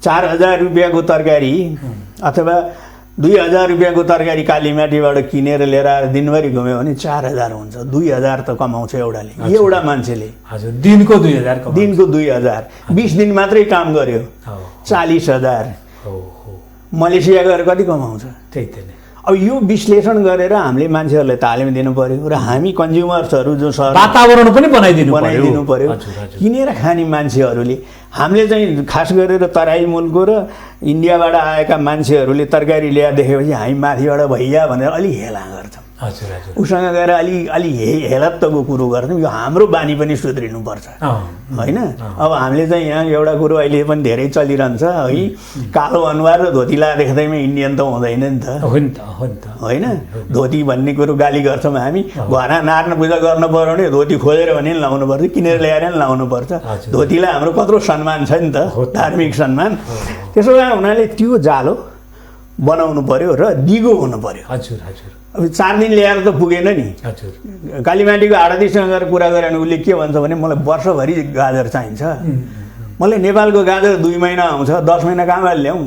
B: 4000 रुपियाँको तरकारी अथवा 2000 रुपियाँको तरकारी कालीमाटीबाट किनेर लिएर दिनभरि घुम्यो भने 4000 हुन्छ। 2000 त कमाउँछ एउटा मान्छेले।
A: हजुर, दिनको 2000 कमाउँछ।
B: दिनको 2000, 20 दिन मात्रै काम गर्यो 40000। मलेसिया गएर कति कमाउँछ?
A: त्यही त नि।
B: अब यो विश्लेषण गरेर हामीले मान्छेहरूलाई तालिम दिनु पर्यो र हामी कन्ज्युमर्सहरू जो
A: वातावरण पनि बनाइदिनु
B: पर्यो। किनेर खाने मान्छेहरूले हामीले चाहिँ खास गरेर तराई मुलको र इन्डियाबाट आएका मान्छेहरूले तरकारी ल्याए देखेपछि हामी माथिबाट भैया भनेर अलि हेला गर्छौँ। उसँग गएर अलि हेलत्तको कुरो गर्छौँ। यो हाम्रो बानी पनि सुध्रिनुपर्छ होइन। अब हामीले चाहिँ यहाँ एउटा कुरो अहिले पनि धेरै चलिरहन्छ है, कालो अनुहार र धोती लाएर देख्दैमा इन्डियन त हुँदैन नि त होइन। धोती भन्ने कुरो गाली गर्छौँ हामी। घरमा नारायण पूजा गर्नु पर्यो भने धोती खोजेर भने नि लाउनु पर्छ, किनेर ल्याएर नि लाउनु पर्छ। धोतीलाई हाम्रो कत्रो सम्मान छ नि त, धार्मिक सम्मान। त्यसो भए हुनाले त्यो जालो बनाउनु पर्यो र दिगो हुनु पर्यो। अब 4 दिन ल्याएर त पुगेन नि। कालीमाटीको आडतीसँग गएर कुरा गरे भने उसले के भन्छ भने मलाई वर्षभरि गाजर चाहिन्छ, मलाई नेपालको गाजर 2 महिना आउँछ, 10 महिना कहाँबाट ल्याउँ?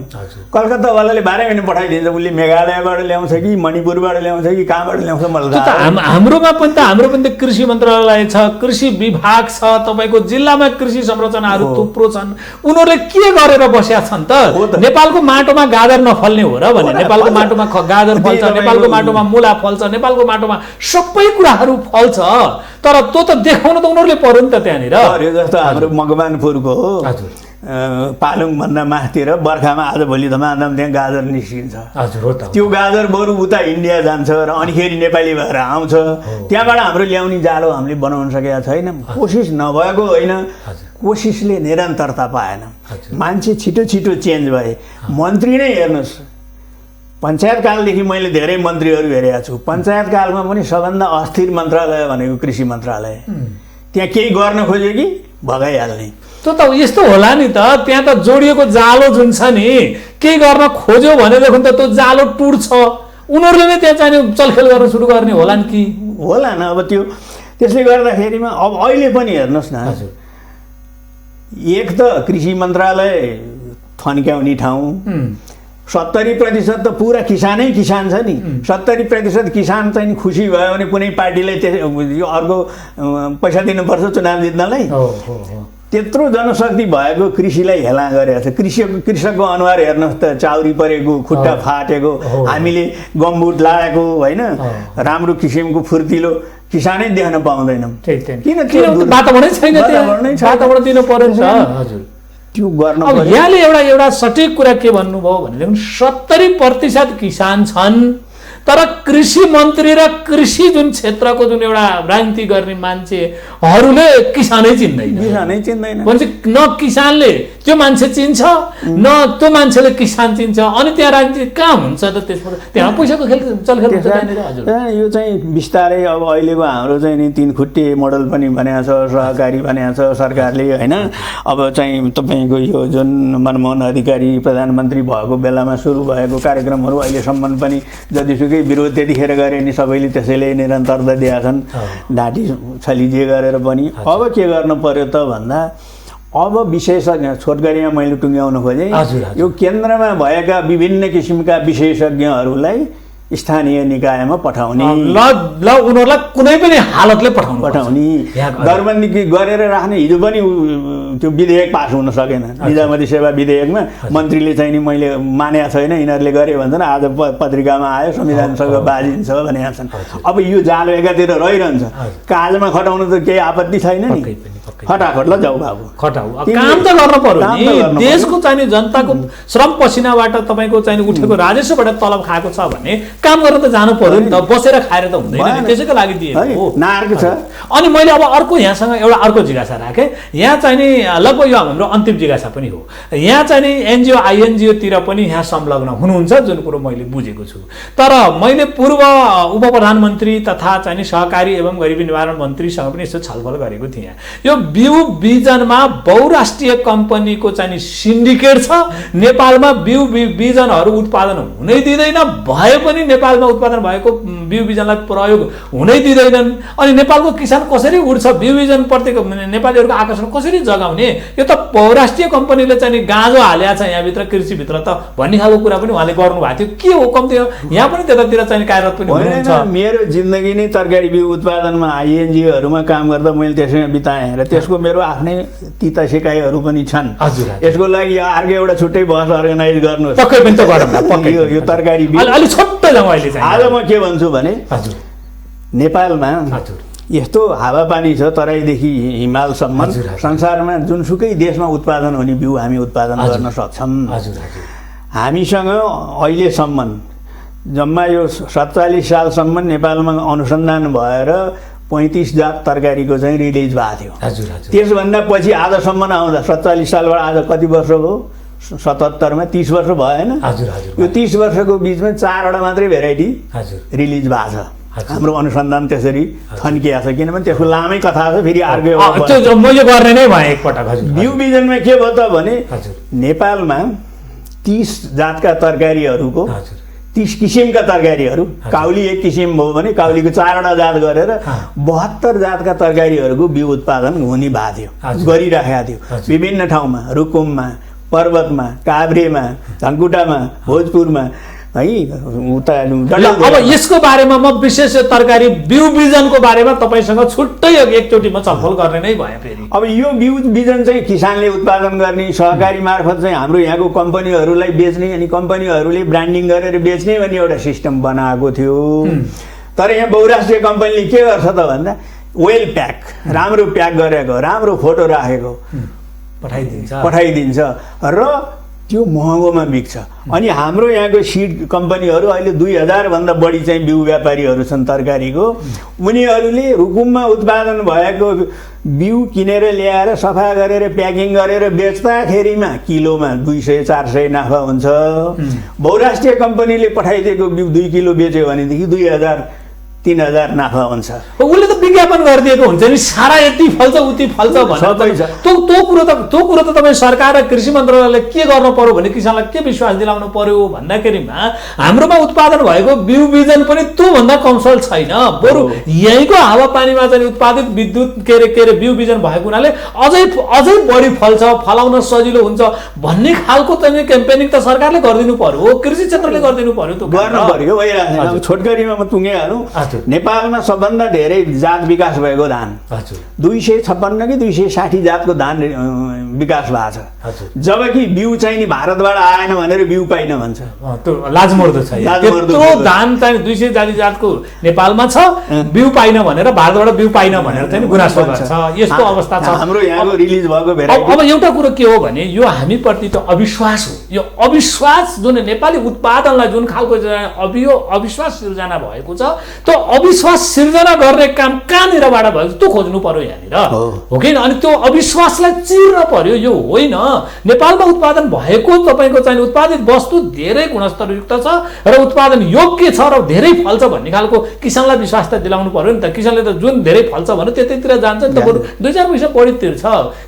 B: कलकत्तावालाले 12 महिना पठाइदिन्छ। उसले मेघालयबाट ल्याउँछ कि मणिपुरबाट ल्याउँछ कि कहाँबाट ल्याउँछ मलाई थाहा छैन।
A: हाम्रोमा पनि त कृषि मन्त्रालय छ, कृषि विभाग छ, तपाईँको जिल्लामा कृषि संरचनाहरू थुप्रो छन्। उनीहरूले के गरेर बसेका छन् त? नेपालको माटोमा गाजर नफल्ने हो र भने नेपालको माटोमा गाजर फल्छ, नेपालको माटोमा मुला फल्छ, नेपालको माटोमा सबै कुराहरू फल्छ। तर त्यो त देखाउन त उनीहरूले पर्यो नि त त्यहाँनिर।
B: जस्तो हाम्रो मकवानपुरको पालुङभन्दा माथितिर बर्खामा आज भोलि धमाधम त्यहाँ गाजर निस्किन्छ। त्यो गाजर बरु उता इन्डिया जान्छ र अनिखेरि नेपाली भएर आउँछ। त्यहाँबाट हाम्रो ल्याउने जालो हामीले बनाउन सकेका छैनौँ। कोसिस नभएको होइन, कोसिसले निरन्तरता पाएन। मान्छे छिटो छिटो चेन्ज भए। मन्त्री नै हेर्नुहोस्, पञ्चायत कालदेखि मैले धेरै मन्त्रीहरू हेरेका छु। पञ्चायत कालमा पनि सबभन्दा अस्थिर मन्त्रालय भनेको कृषि मन्त्रालय। त्यहाँ केही गर्न खोज्यो कि भगाइहाल्ने।
A: त्यो त यस्तो होला नि त, त्यहाँ त जोडिएको जालो जुन छ नि, केही गर्न खोज्यो भनेदेखि त त्यो जालो टुट्छ। उनीहरूले नै त्यहाँ चाहिँ चलखेल गर्न सुरु गर्ने होला नि कि
B: होला न। अब त्यो त्यसले गर्दाखेरिमा अब अहिले पनि हेर्नुहोस् न, एक त कृषि मन्त्रालय थन्क्याउने ठाउँ, 70% त पुरा किसानै किसान छ नि। 70% किसान चाहिँ खुसी भयो भने कुनै पार्टीलाई अर्को पैसा दिनुपर्छ चुनाव जित्नलाई। त्यत्रो जनशक्ति भएको कृषिलाई हेला गरेको छ। कृषकको अनुहार हेर्नुहोस् त, चाउरी परेको, खुट्टा फाटेको, हामीले गम्बुट लगाएको होइन, राम्रो किसिमको फुर्तिलो किसानै देख्न पाउँदैनौँ।
A: किन वातावरणै छैन, वातावरण दिनु पर्यो। हजुर,
B: त्यो गर्न
A: अब यहाँले एउटा सठिक कुरा के भन्नुभयो भनेदेखि 70% किसान छन्, तर कृषि मन्त्री र कृषि जुन क्षेत्रको जुन एउटा राजनीति गर्ने मान्छेहरूले किसानै चिन्दैन। भन्छ न किसानले त्यो मान्छे चिन्छ, न त्यो मान्छेले किसान चिन्छ। अनि त्यहाँ राजनीति कहाँ हुन्छ त? त्यसमा त्यहाँ पैसाको खेल चलखेल हुन्छ।
B: यो चाहिँ बिस्तारै अब अहिलेको हाम्रो चाहिँ नि 3 खुट्टे मोडल पनि भनेको छ, सहकारी भनेको छ सरकारले होइन। अब चाहिँ तपाईँको यो जुन मनमोहन अधिकारी प्रधानमन्त्री भएको बेलामा सुरु भएको कार्यक्रमहरू अहिलेसम्म पनि जतिसुकै विरोध त्यतिखेर गरे नि सबैले त्यसैले निरन्तरता दिएका छन्, ढाँटी छलिजे गरेर पनि। अब के गर्नु पर्यो त भन्दा, अब विशेषज्ञ छोटकरीमा मैले टुङ्ग्याउन खोजेँ, यो केन्द्रमा भएका विभिन्न किसिमका विशेषज्ञहरूलाई स्थानीय निकायमा पठाउने
A: उनीहरूलाई कुनै पनि हालतले
B: पठाउने दरबन्दी गरेर राख्ने। हिजो पनि त्यो विधेयक पास हुन सकेन, निजामती सेवा विधेयकमा मन्त्रीले चाहिँ नि मैले मानेको छैन यिनीहरूले गरे भन्छन्, आज पत्रिकामा आयो संविधान सभा बाजिन्छ भनेका छन्। अब यो जाल एकातिर रहिरहन्छ, काजमा खटाउनु त केही आपत्ति छैन नि, फटाफट ल जाऊ बाबु
A: खटाउ, काम त गर्न पर्यो नि। देशको चाहिने जनताको श्रम पसिनाबाट तपाईँको चाहिने उठेको राजस्वबाट तलब खाएको छ भने काम गर्न त जानु पर्यो नि त, बसेर खाएर त हुँदैन नि, त्यसैको लागि दिएको
B: नार्क छ।
A: अनि मैले अब अर्को यहाँसँग एउटा अर्को जिज्ञासा राखेँ, यहाँ चाहिँ नि लगभग यो हाम्रो अन्तिम जिज्ञासा पनि हो। यहाँ चाहिँ नि एनजिओ आइएनजिओतिर पनि यहाँ संलग्न हुनुहुन्छ, जुन कुरो मैले बुझेको छु। तर मैले पूर्व उप प्रधानमन्त्री तथा चाहिँ सहकारी एवं गरिबी निवारण मन्त्रीसँग पनि यसो छलफल गरेको थिएँ। यो बिउ बिजनमा बहुराष्ट्रिय कम्पनीको चाहिँ सिन्डिकेट छ, नेपालमा बिउ बिजनहरू उत्पादन हुनै दिँदैन, भए पनि नेपालमा उत्पादन भएको बिउ बिजनलाई प्रयोग हुनै दिँदैनन्। अनि नेपालको किसान कसरी उठ्छ, बिउ बिजन प्रतिको नेपालीहरूको आकर्षण कसरी जगाउने, यो त बहुराष्ट्रिय कम्पनीले चाहिँ गाँजो हालेको छ यहाँभित्र कृषिभित्र त भन्ने खालको कुरा पनि उहाँले गर्नुभएको थियो। के हो कम्ती यहाँ पनि त्यतातिर चाहिँ कार्यरत पनि हुनुहुन्छ?
B: मेरो जिन्दगी नै तरकारी बिउ उत्पादनमा आइएनजिओहरूमा काम गर्दा मैले त्यसैमा बिताएँ र त्यसको मेरो आफ्नै तिता सिकाइहरू पनि छन्। यसको लागि अर्को एउटा छुट्टै बस अर्गनाइज गर्नु
A: पक्कै पनि त गरौँ।
B: यो तरकारी बिउ
A: अलि छोटो जाउँ अहिले चाहिँ।
B: आज म के भन्छु भने नेपालमा यस्तो हावापानी छ तराईदेखि हिमालसम्म, संसारमा जुनसुकै देशमा उत्पादन हुने बिउ हामी उत्पादन गर्न सक्छौँ। हामीसँग अहिलेसम्म जम्मा यो 47 सालसम्म नेपालमा अनुसन्धान भएर 35 जात तरकारीको चाहिँ रिलिज भएको थियो। त्यसभन्दा पछि आजसम्म आउँदा 47 सालबाट आज कति वर्ष भयो? 77मा 30 वर्ष भएन? यो 30 वर्षको बिचमा 4वटा मात्रै भेराइटी रिलिज भएको छ। हाम्रो अनुसन्धान त्यसरी थन्किएको छ, किनभने त्यसको लामै कथा छ। फेरि अर्को
A: मैले गर्ने नै भए एकपटक।
B: बिउ बिजनमा के भयो त भने नेपालमा 30 जातका तरकारीहरूको 30 किसिमका तरकारीहरू, काउली एक किसिम भयो भने काउलीको 4वटा जात गरेर 72 जातका तरकारीहरूको बिउ उत्पादन हुने भएको थियो, गरिराखेका थियो विभिन्न ठाउँमा, रुकुममा, पर्वतमा, काभ्रेमा, धनकुटामा, भोजपुरमा है उता।
A: अब यसको बारेमा म विशेष तरकारी बिउ बिजनको बारेमा तपाईसँग छुट्टै एकचोटि म छलफल गर्ने नै भए। फेरि
B: अब यो बिउ बिजन चाहिँ किसानले उत्पादन गर्ने, सहकारी मार्फत चाहिँ हाम्रो यहाँको कम्पनीहरूलाई बेच्ने, अनि कम्पनीहरूले ब्रान्डिङ गरेर बेच्ने भन्ने एउटा सिस्टम बनाएको थियो। तर यहाँ बहुराष्ट्रिय कम्पनीले के गर्छ त भन्दा वेल प्याक, राम्रो प्याक गरेको, राम्रो फोटो राखेको पठाइदिन्छ र त्यो महँगोमा बिक्छ। अनि हाम्रो यहाँको सिड कम्पनीहरू अहिले 2000 भन्दा बढी चाहिँ बिउ व्यापारीहरू छन् तरकारीको। उनीहरूले रुकुममा उत्पादन भएको बिउ किनेर ल्याएर सफा गरेर प्याकिङ गरेर बेच्दाखेरिमा किलोमा 200-400 नाफा हुन्छ। बहुराष्ट्रिय कम्पनीले पठाइदिएको बिउ 2 किलो बेच्यो भनेदेखि 2000-3000 नाफा हुन्छ।
A: उसले त विज्ञापन गरिदिएको हुन्छ नि, सारा यति फल्छ उति फल्छ भनेर। त्यो कुरो त तपाईँ सरकार र कृषि मन्त्रालयले के गर्नु पर्यो भने किसानलाई के विश्वास दिलाउनु पर्यो भन्दाखेरिमा हाम्रोमा उत्पादन भएको बिउ बिजन पनि त्योभन्दा कमसल छैन, बरु यहीँको हावापानीमा चाहिँ उत्पादित विद्युत के अरे बिउ बिजन भएको हुनाले अझै बढी फल्छ, फलाउन सजिलो हुन्छ भन्ने खालको चाहिँ क्याम्पेनिङ त सरकारले गरिदिनु पर्यो, कृषि क्षेत्रले गरिदिनु पर्यो। त्यो
B: गर्नु पर्यो। भइरहेको छोटकरीमा म टुङ्गिहालौँ, नेपालमा सबभन्दा धेरै जात विकास भएको धान 256 कि 260 जातको धान विकास भएको छ। जबकि बिउ चाहिँ नि भारतबाट आएन भनेर बिउ पाइन भन्छ।
A: त्यो लाजमर्दो छ। त्यत्रो धान चाहिँ 240 जातको नेपालमा छ, बिउ पाइन भनेर भारतबाट बिउ पाइन भनेर चाहिँ गुनासो गर्छ। यस्तो अवस्था छ
B: हाम्रो यहाँको रिलिज भएको भेराइटी।
A: अब एउटा कुरो के हो भने यो हामीप्रति त अविश्वास हो। यो अविश्वास जुन नेपाली उत्पादनलाई जुन खालको अविश्वास सिर्जना भएको छ, त्यो अविश्वास सिर्जना गर्ने काम कहाँनिरबाट भएको त्यो खोज्नु पर्यो यहाँनिर, हो कि? अनि त्यो अविश्वासलाई चिर्न पर्यो। यो होइन, नेपालमा उत्पादन भएको तपाईँको चाहिँ उत्पादित वस्तु धेरै गुणस्तरयुक्त छ र उत्पादन योग्य छ र धेरै फल्छ भन्ने खालको किसानलाई विश्वास त दिलाउनु पर्यो नि त। किसानले त जुन धेरै फल्छ भने त्यतैतिर जान्छ नि त, बरु 2-4 पैसा बढी तिर्छ।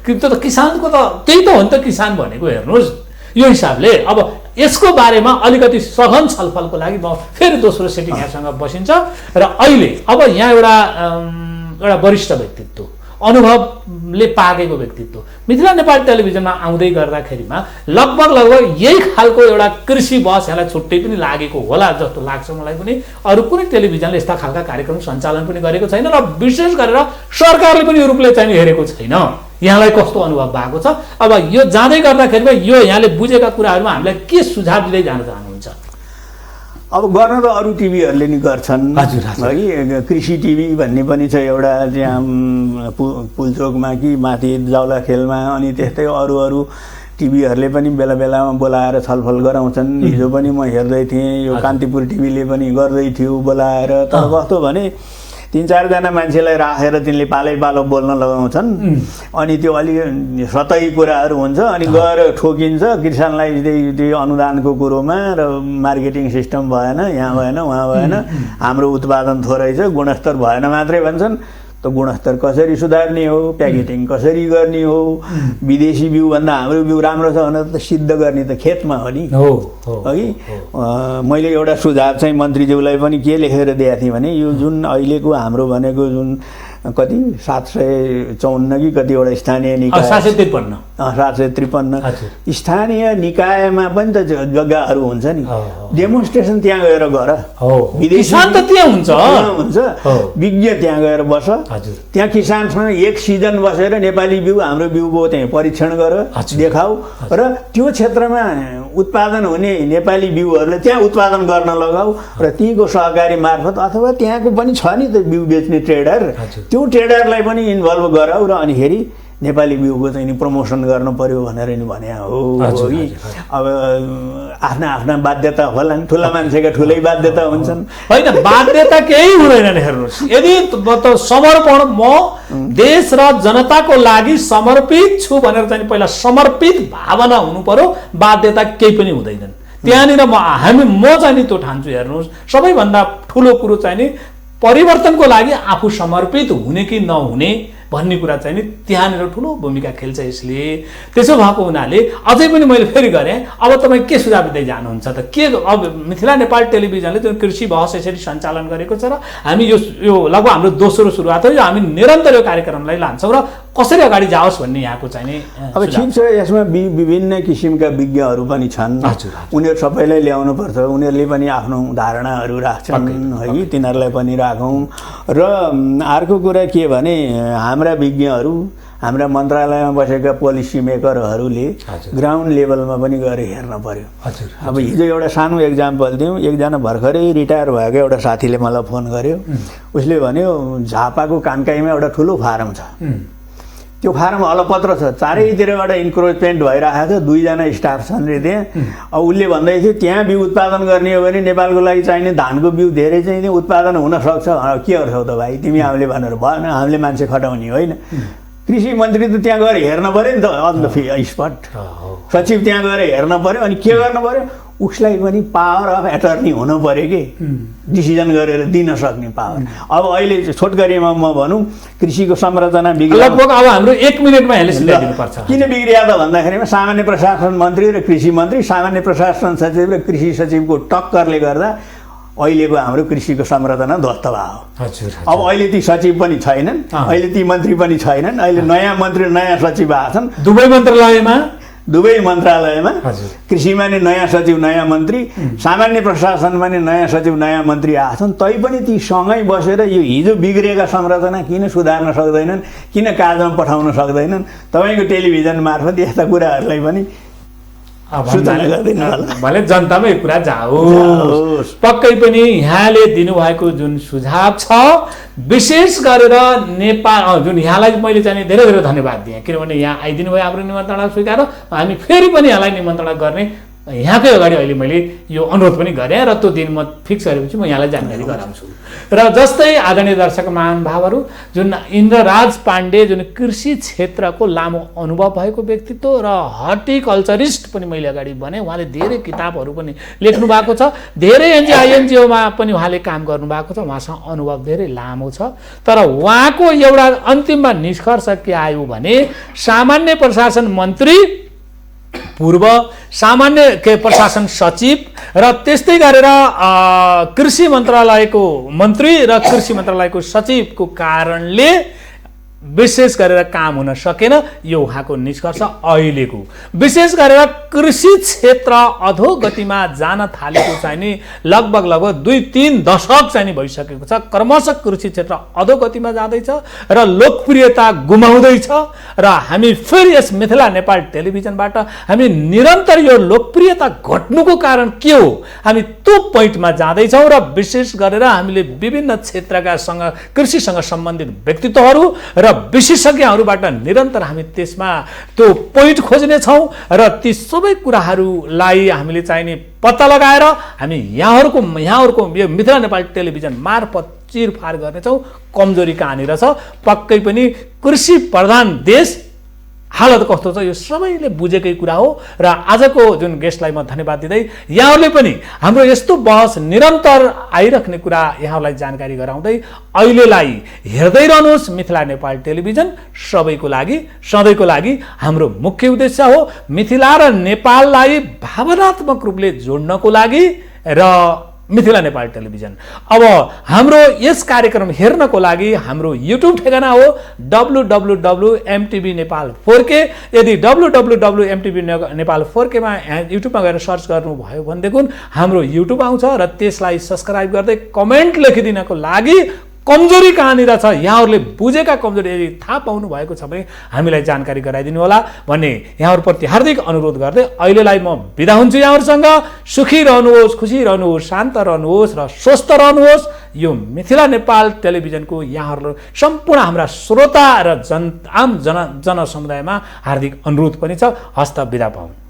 A: त्यो त किसानको त त्यही त हो नि त किसान भनेको। हेर्नुहोस् यो हिसाबले अब यसको बारेमा अलिकति सघन छलफलको लागि म फेरि दोस्रो सेटिङ यहाँसँग बसिन्छ। र अहिले अब यहाँ एउटा वरिष्ठ व्यक्तित्व, अनुभव ले पाकेको व्यक्तित्व मिथिला नेपाल टेलिभिजनमा आउँदै गर्दाखेरिमा लगभग यही खालको एउटा कृषि बहस यसलाई छुट्टै पनि लागेको होला जस्तो लाग्छ मलाई पनि। अरू कुनै टेलिभिजनले यस्ता खालका कार्यक्रम सञ्चालन पनि गरेको छैन र विशेष गरेर सरकारले पनि यो रूपले चाहिँ हेरेको छैन। यहाँलाई कस्तो अनुभव भएको छ? अब यो जाँदै गर्दाखेरिमा यो यहाँले बुझेका कुराहरूमा हामीलाई के सुझाव दिँदै जान चाहनुहुन्छ?
B: अब गर्न त अरू टिभीहरूले नि गर्छन् है। कृषि टिभी भन्ने पनि छ एउटा त्यहाँ पुलचोकमा कि माथि जाउलाखेलमा, अनि त्यस्तै अरू टिभीहरूले पनि बेला बेलामा बोलाएर छलफल गराउँछन्। हिजो पनि म हेर्दै थिएँ, यो कान्तिपुर टिभीले पनि गर्दै थियो बोलाएर। तर कस्तो भने 3-4 जना मान्छेलाई राखेर तिनले पालो बोल्न लगाउँछन्, अनि त्यो अलि सतही कुराहरू हुन्छ, अनि गएर ठोकिन्छ किसानलाई त्यो अनुदानको कुरोमा र मार्केटिङ सिस्टम भएन, यहाँ भएन उहाँ भएन, हाम्रो उत्पादन थोरै छ, गुणस्तर भएन मात्रै भन्छन्। त गुणस्तर कसरी सुधार्ने हो, प्याकेटिङ कसरी गर्ने हो, विदेशी बिउभन्दा हाम्रो बिउ राम्रो छ भनेर त सिद्ध गर्ने त खेतमा हो नि है। मैले एउटा सुझाव चाहिँ मन्त्रीज्यूलाई पनि के लेखेर दिएको थिएँ भने यो जुन अहिलेको हाम्रो भनेको जुन कति 754 कि कतिवटा स्थानीय निकाय 753 स्थानीय निकायमा पनि त जग्गाहरू हुन्छ नि, डेमोन्स्ट्रेसन त्यहाँ गएर गर,
A: किसान त त्यहाँ हुन्छ,
B: विज्ञ त्यहाँ गएर बस, त्यहाँ किसानसँग एक सिजन बसेर नेपाली बिउ हाम्रो बिउको त्यहाँ परीक्षण गर देखाऊ, र त्यो क्षेत्रमा उत्पादन हुने नेपाली बिउहरूलाई त्यहाँ उत्पादन गर्न लगाऊ, र तीको सहकारी मार्फत अथवा त्यहाँको पनि छ नि त बिउ बेच्ने ट्रेडर, त्यो ट्रेडरलाई पनि इन्भल्भ गराऊ र अनिखेरि नेपाली बिउको चाहिँ नि प्रमोसन गर्नु पर्यो भनेर नि भने हो। अब आफ्ना बाध्यता होला नि, ठुला मान्छेका ठुलै बाध्यता हुन्छन्
A: होइन, बाध्यता केही हुँदैन। हेर्नुहोस्, यदि समर्पण म देश र जनताको लागि समर्पित छु भनेर चाहिँ पहिला समर्पित भावना हुनु पर्यो, बाध्यता केही पनि हुँदैनन् त्यहाँनिर। म चाहिँ नि त्यो ठान्छु। हेर्नुहोस्, सबैभन्दा ठुलो कुरो चाहिँ नि परिवर्तनको लागि आफू समर्पित हुने कि नहुने भन्ने कुरा चाहिँ नि त्यहाँनिर ठुलो भूमिका खेल्छ। यसले त्यसो भएको हुनाले अझै पनि मैले फेरि गरेँ, अब तपाईँ के सुझाव दिँदै जानुहुन्छ त? के अब मिथिला नेपाल टेलिभिजनले जुन कृषि बहस यसरी सञ्चालन गरेको छ र हामी यो लगभग हाम्रो दोस्रो सुरुवात हो, यो हामी निरन्तर यो कार्यक्रमलाई लान्छौँ र कसरी अगाडि जाओस् भन्ने यहाँको चाहिँ नि।
B: अब ठिक छ, यसमा विभिन्न किसिमका विज्ञहरू पनि छन्, उनीहरू सबैलाई ल्याउनु पर्छ, उनीहरूले पनि आफ्नो धारणाहरू राख्छन् है, तिनीहरूलाई पनि राखौँ। र अर्को कुरा के भने हाम्रा विज्ञहरू, हाम्रा मन्त्रालयमा बसेका पोलिसी मेकरहरूले ग्राउन्ड लेभलमा पनि गएर हेर्न पर्यो। अब हिजो एउटा सानो एक्जाम्पल दिउँ, एकजना भर्खरै रिटायर भएको एउटा साथीले मलाई फोन गर्यो, उसले भन्यो झापाको कानकाईमा एउटा ठुलो फारम छ, त्यो फारम अलपत्र छ, चारैतिरबाट इन्क्रोचमेन्ट भइरहेको छ, 2जना स्टाफ छन् रे त्यहाँ। अब उसले भन्दै थियो त्यहाँ बिउ उत्पादन गर्ने हो भने नेपालको लागि चाहिने धानको बिउ धेरै चाहिँ उत्पादन हुनसक्छ। के गर्छौ त भाइ तिमी, हामीले भनेर भएन, हामीले मान्छे खटाउने होइन। कृषि मन्त्री त त्यहाँ गएर हेर्न पर्यो नि त, अन द स्पट सचिव त्यहाँ गएर हेर्न पर्यो, अनि के गर्नु पर्यो, उसलाई पनि पावर अफ एटर्नी हुनु पर्यो कि डिसिजन गरेर दिन सक्ने पावर। अब अहिले छोटकरीमा म भनौँ, कृषिको संरचना बिग्रियो,
A: लगभग अब हाम्रो 1 मिनेटमा यसले सिकाइदिनुपर्छ।
B: किन बिग्रिया त भन्दाखेरिमा सामान्य प्रशासन मन्त्री र कृषि मन्त्री, सामान्य प्रशासन सचिव र कृषि सचिवको टक्करले गर्दा अहिलेको हाम्रो कृषिको संरचना ध्वस्त भयो। अब अहिले ती सचिव पनि छैनन्, अहिले ती मन्त्री पनि छैनन्, अहिले नयाँ मन्त्री नयाँ सचिव आछन् दुवै मन्त्रालयमा। कृषिमा नि नयाँ सचिव नयाँ मन्त्री, सामान्य प्रशासनमा नि नयाँ सचिव नयाँ मन्त्री आछन्। तैपनि ती सँगै बसेर यो हिजो बिग्रेका संरचना किन सुधार्न सक्दैनन्, किन कार्यक्रम पठाउन सक्दैनन्? तपाईँको टेलिभिजन मार्फत यस्ता कुराहरूलाई पनि
A: भले जनतामै कुरा जाओस्। पक्कै पनि यहाँले दिनुभएको जुन सुझाव छ, विशेष गरेर नेपाल जुन यहाँलाई मैले चाहिँ धेरै धेरै धन्यवाद दिएँ, किनभने यहाँ आइदिनु भयो हाम्रो निमन्त्रणा स्वीकार, हामी फेरि पनि यहाँलाई निमन्त्रणा गर्ने यहाँकै अगाडि अहिले मैले यो अनुरोध पनि गरेँ र त्यो दिन म फिक्स गरेपछि म यहाँलाई जानकारी गराउँछु। र जस्तै आदरणीय दर्शक महानुभावहरू, जुन इन्द्रराज पाण्डे जुन कृषि क्षेत्रको लामो अनुभव भएको व्यक्तित्व र हर्टिकल्चरिस्ट पनि मैले अगाडि भने, उहाँले धेरै किताबहरू पनि लेख्नु भएको छ, धेरै एनजिओमा पनि उहाँले काम गर्नुभएको छ, उहाँसँग अनुभव धेरै लामो छ। तर उहाँको एउटा अन्तिममा निष्कर्ष के आयो भने सामान्य प्रशासन मन्त्री, पूर्व सामान्य प्रशासन सचिव र त्यस्तै गरेर कृषि मन्त्रालयको मन्त्री र कृषि मन्त्रालयको सचिवको कारणले विशेष गरेर काम हुन सकेन, यो उहाँको निष्कर्ष अहिलेको। विशेष गरेर कृषि क्षेत्र अधोगतिमा जान थालेको चाहिँ नि लगभग 2-3 दशक चाहिँ नि भइसकेको छ। क्रमशः कृषि क्षेत्र अधोगतिमा जाँदैछ र लोकप्रियता गुमाउँदैछ र हामी फेरि यस मिथिला नेपाल टेलिभिजनबाट हामी निरन्तर यो लोकप्रियता घट्नुको कारण के हो, हामी त्यो पोइन्टमा जाँदैछौँ र विशेष गरेर हामीले विभिन्न क्षेत्रका कृषिसँग सम्बन्धित व्यक्तित्वहरू र विशेषज्ञहरूबाट निरन्तर हामी त्यसमा त्यो पोइन्ट खोज्नेछौँ र ती सबै कुराहरूलाई हामीले चाहिँ नि पत्ता लगाएर हामी यहाँहरूको यो मिथिला नेपाल टेलिभिजन मार्फत चिरफार गर्नेछौँ। कमजोरी कहाँनिर छ, पक्कै पनि कृषि प्रधान देश हालत कस्तो छ यो सबैले बुझेकै कुरा हो। र आजको जुन गेस्टलाई म धन्यवाद दिँदै यहाँहरूले पनि हाम्रो यस्तो बहस निरन्तर आइराख्ने कुरा यहाँहरूलाई जानकारी गराउँदै अहिलेलाई हेर्दै रहनुहोस् मिथिला नेपाल टेलिभिजन। सबैको लागि सधैँको लागि हाम्रो मुख्य उद्देश्य हो मिथिला र नेपाललाई भावनात्मक रूपले जोड्नको लागि र मिथिला नेपाल टेलिभिजन। अब हाम्रो यस कार्यक्रम हेर्नको लागि हाम्रो युट्युब ठेगाना हो www.mtv नेपाल 4K। यदि www.mtv नेपाल 4K मा युट्युबमा गएर सर्च गर्नुभयो भनेदेखि हाम्रो युट्युब आउँछ र त्यसलाई सब्स्क्राइब गर्दै कमेन्ट लेखिदिनको लागि कमजोरी कहाँनिर छ, यहाँहरूले बुझेका कमजोरी यदि थाहा पाउनु भएको छ भने हामीलाई जानकारी गराइदिनु होला भन्ने यहाँहरूप्रति हार्दिक अनुरोध गर्दै अहिलेलाई म बिदा हुन्छु। यहाँहरूसँग सुखी रहनुहोस्, खुसी रहनुहोस्, शान्त रहनुहोस् र स्वस्थ रहनुहोस्। यो मिथिला नेपाल टेलिभिजनको यहाँहरू सम्पूर्ण हाम्रा श्रोता र आम जनसमुदायमा हार्दिक अनुरोध पनि छ। हस्त बिदा पाउँ।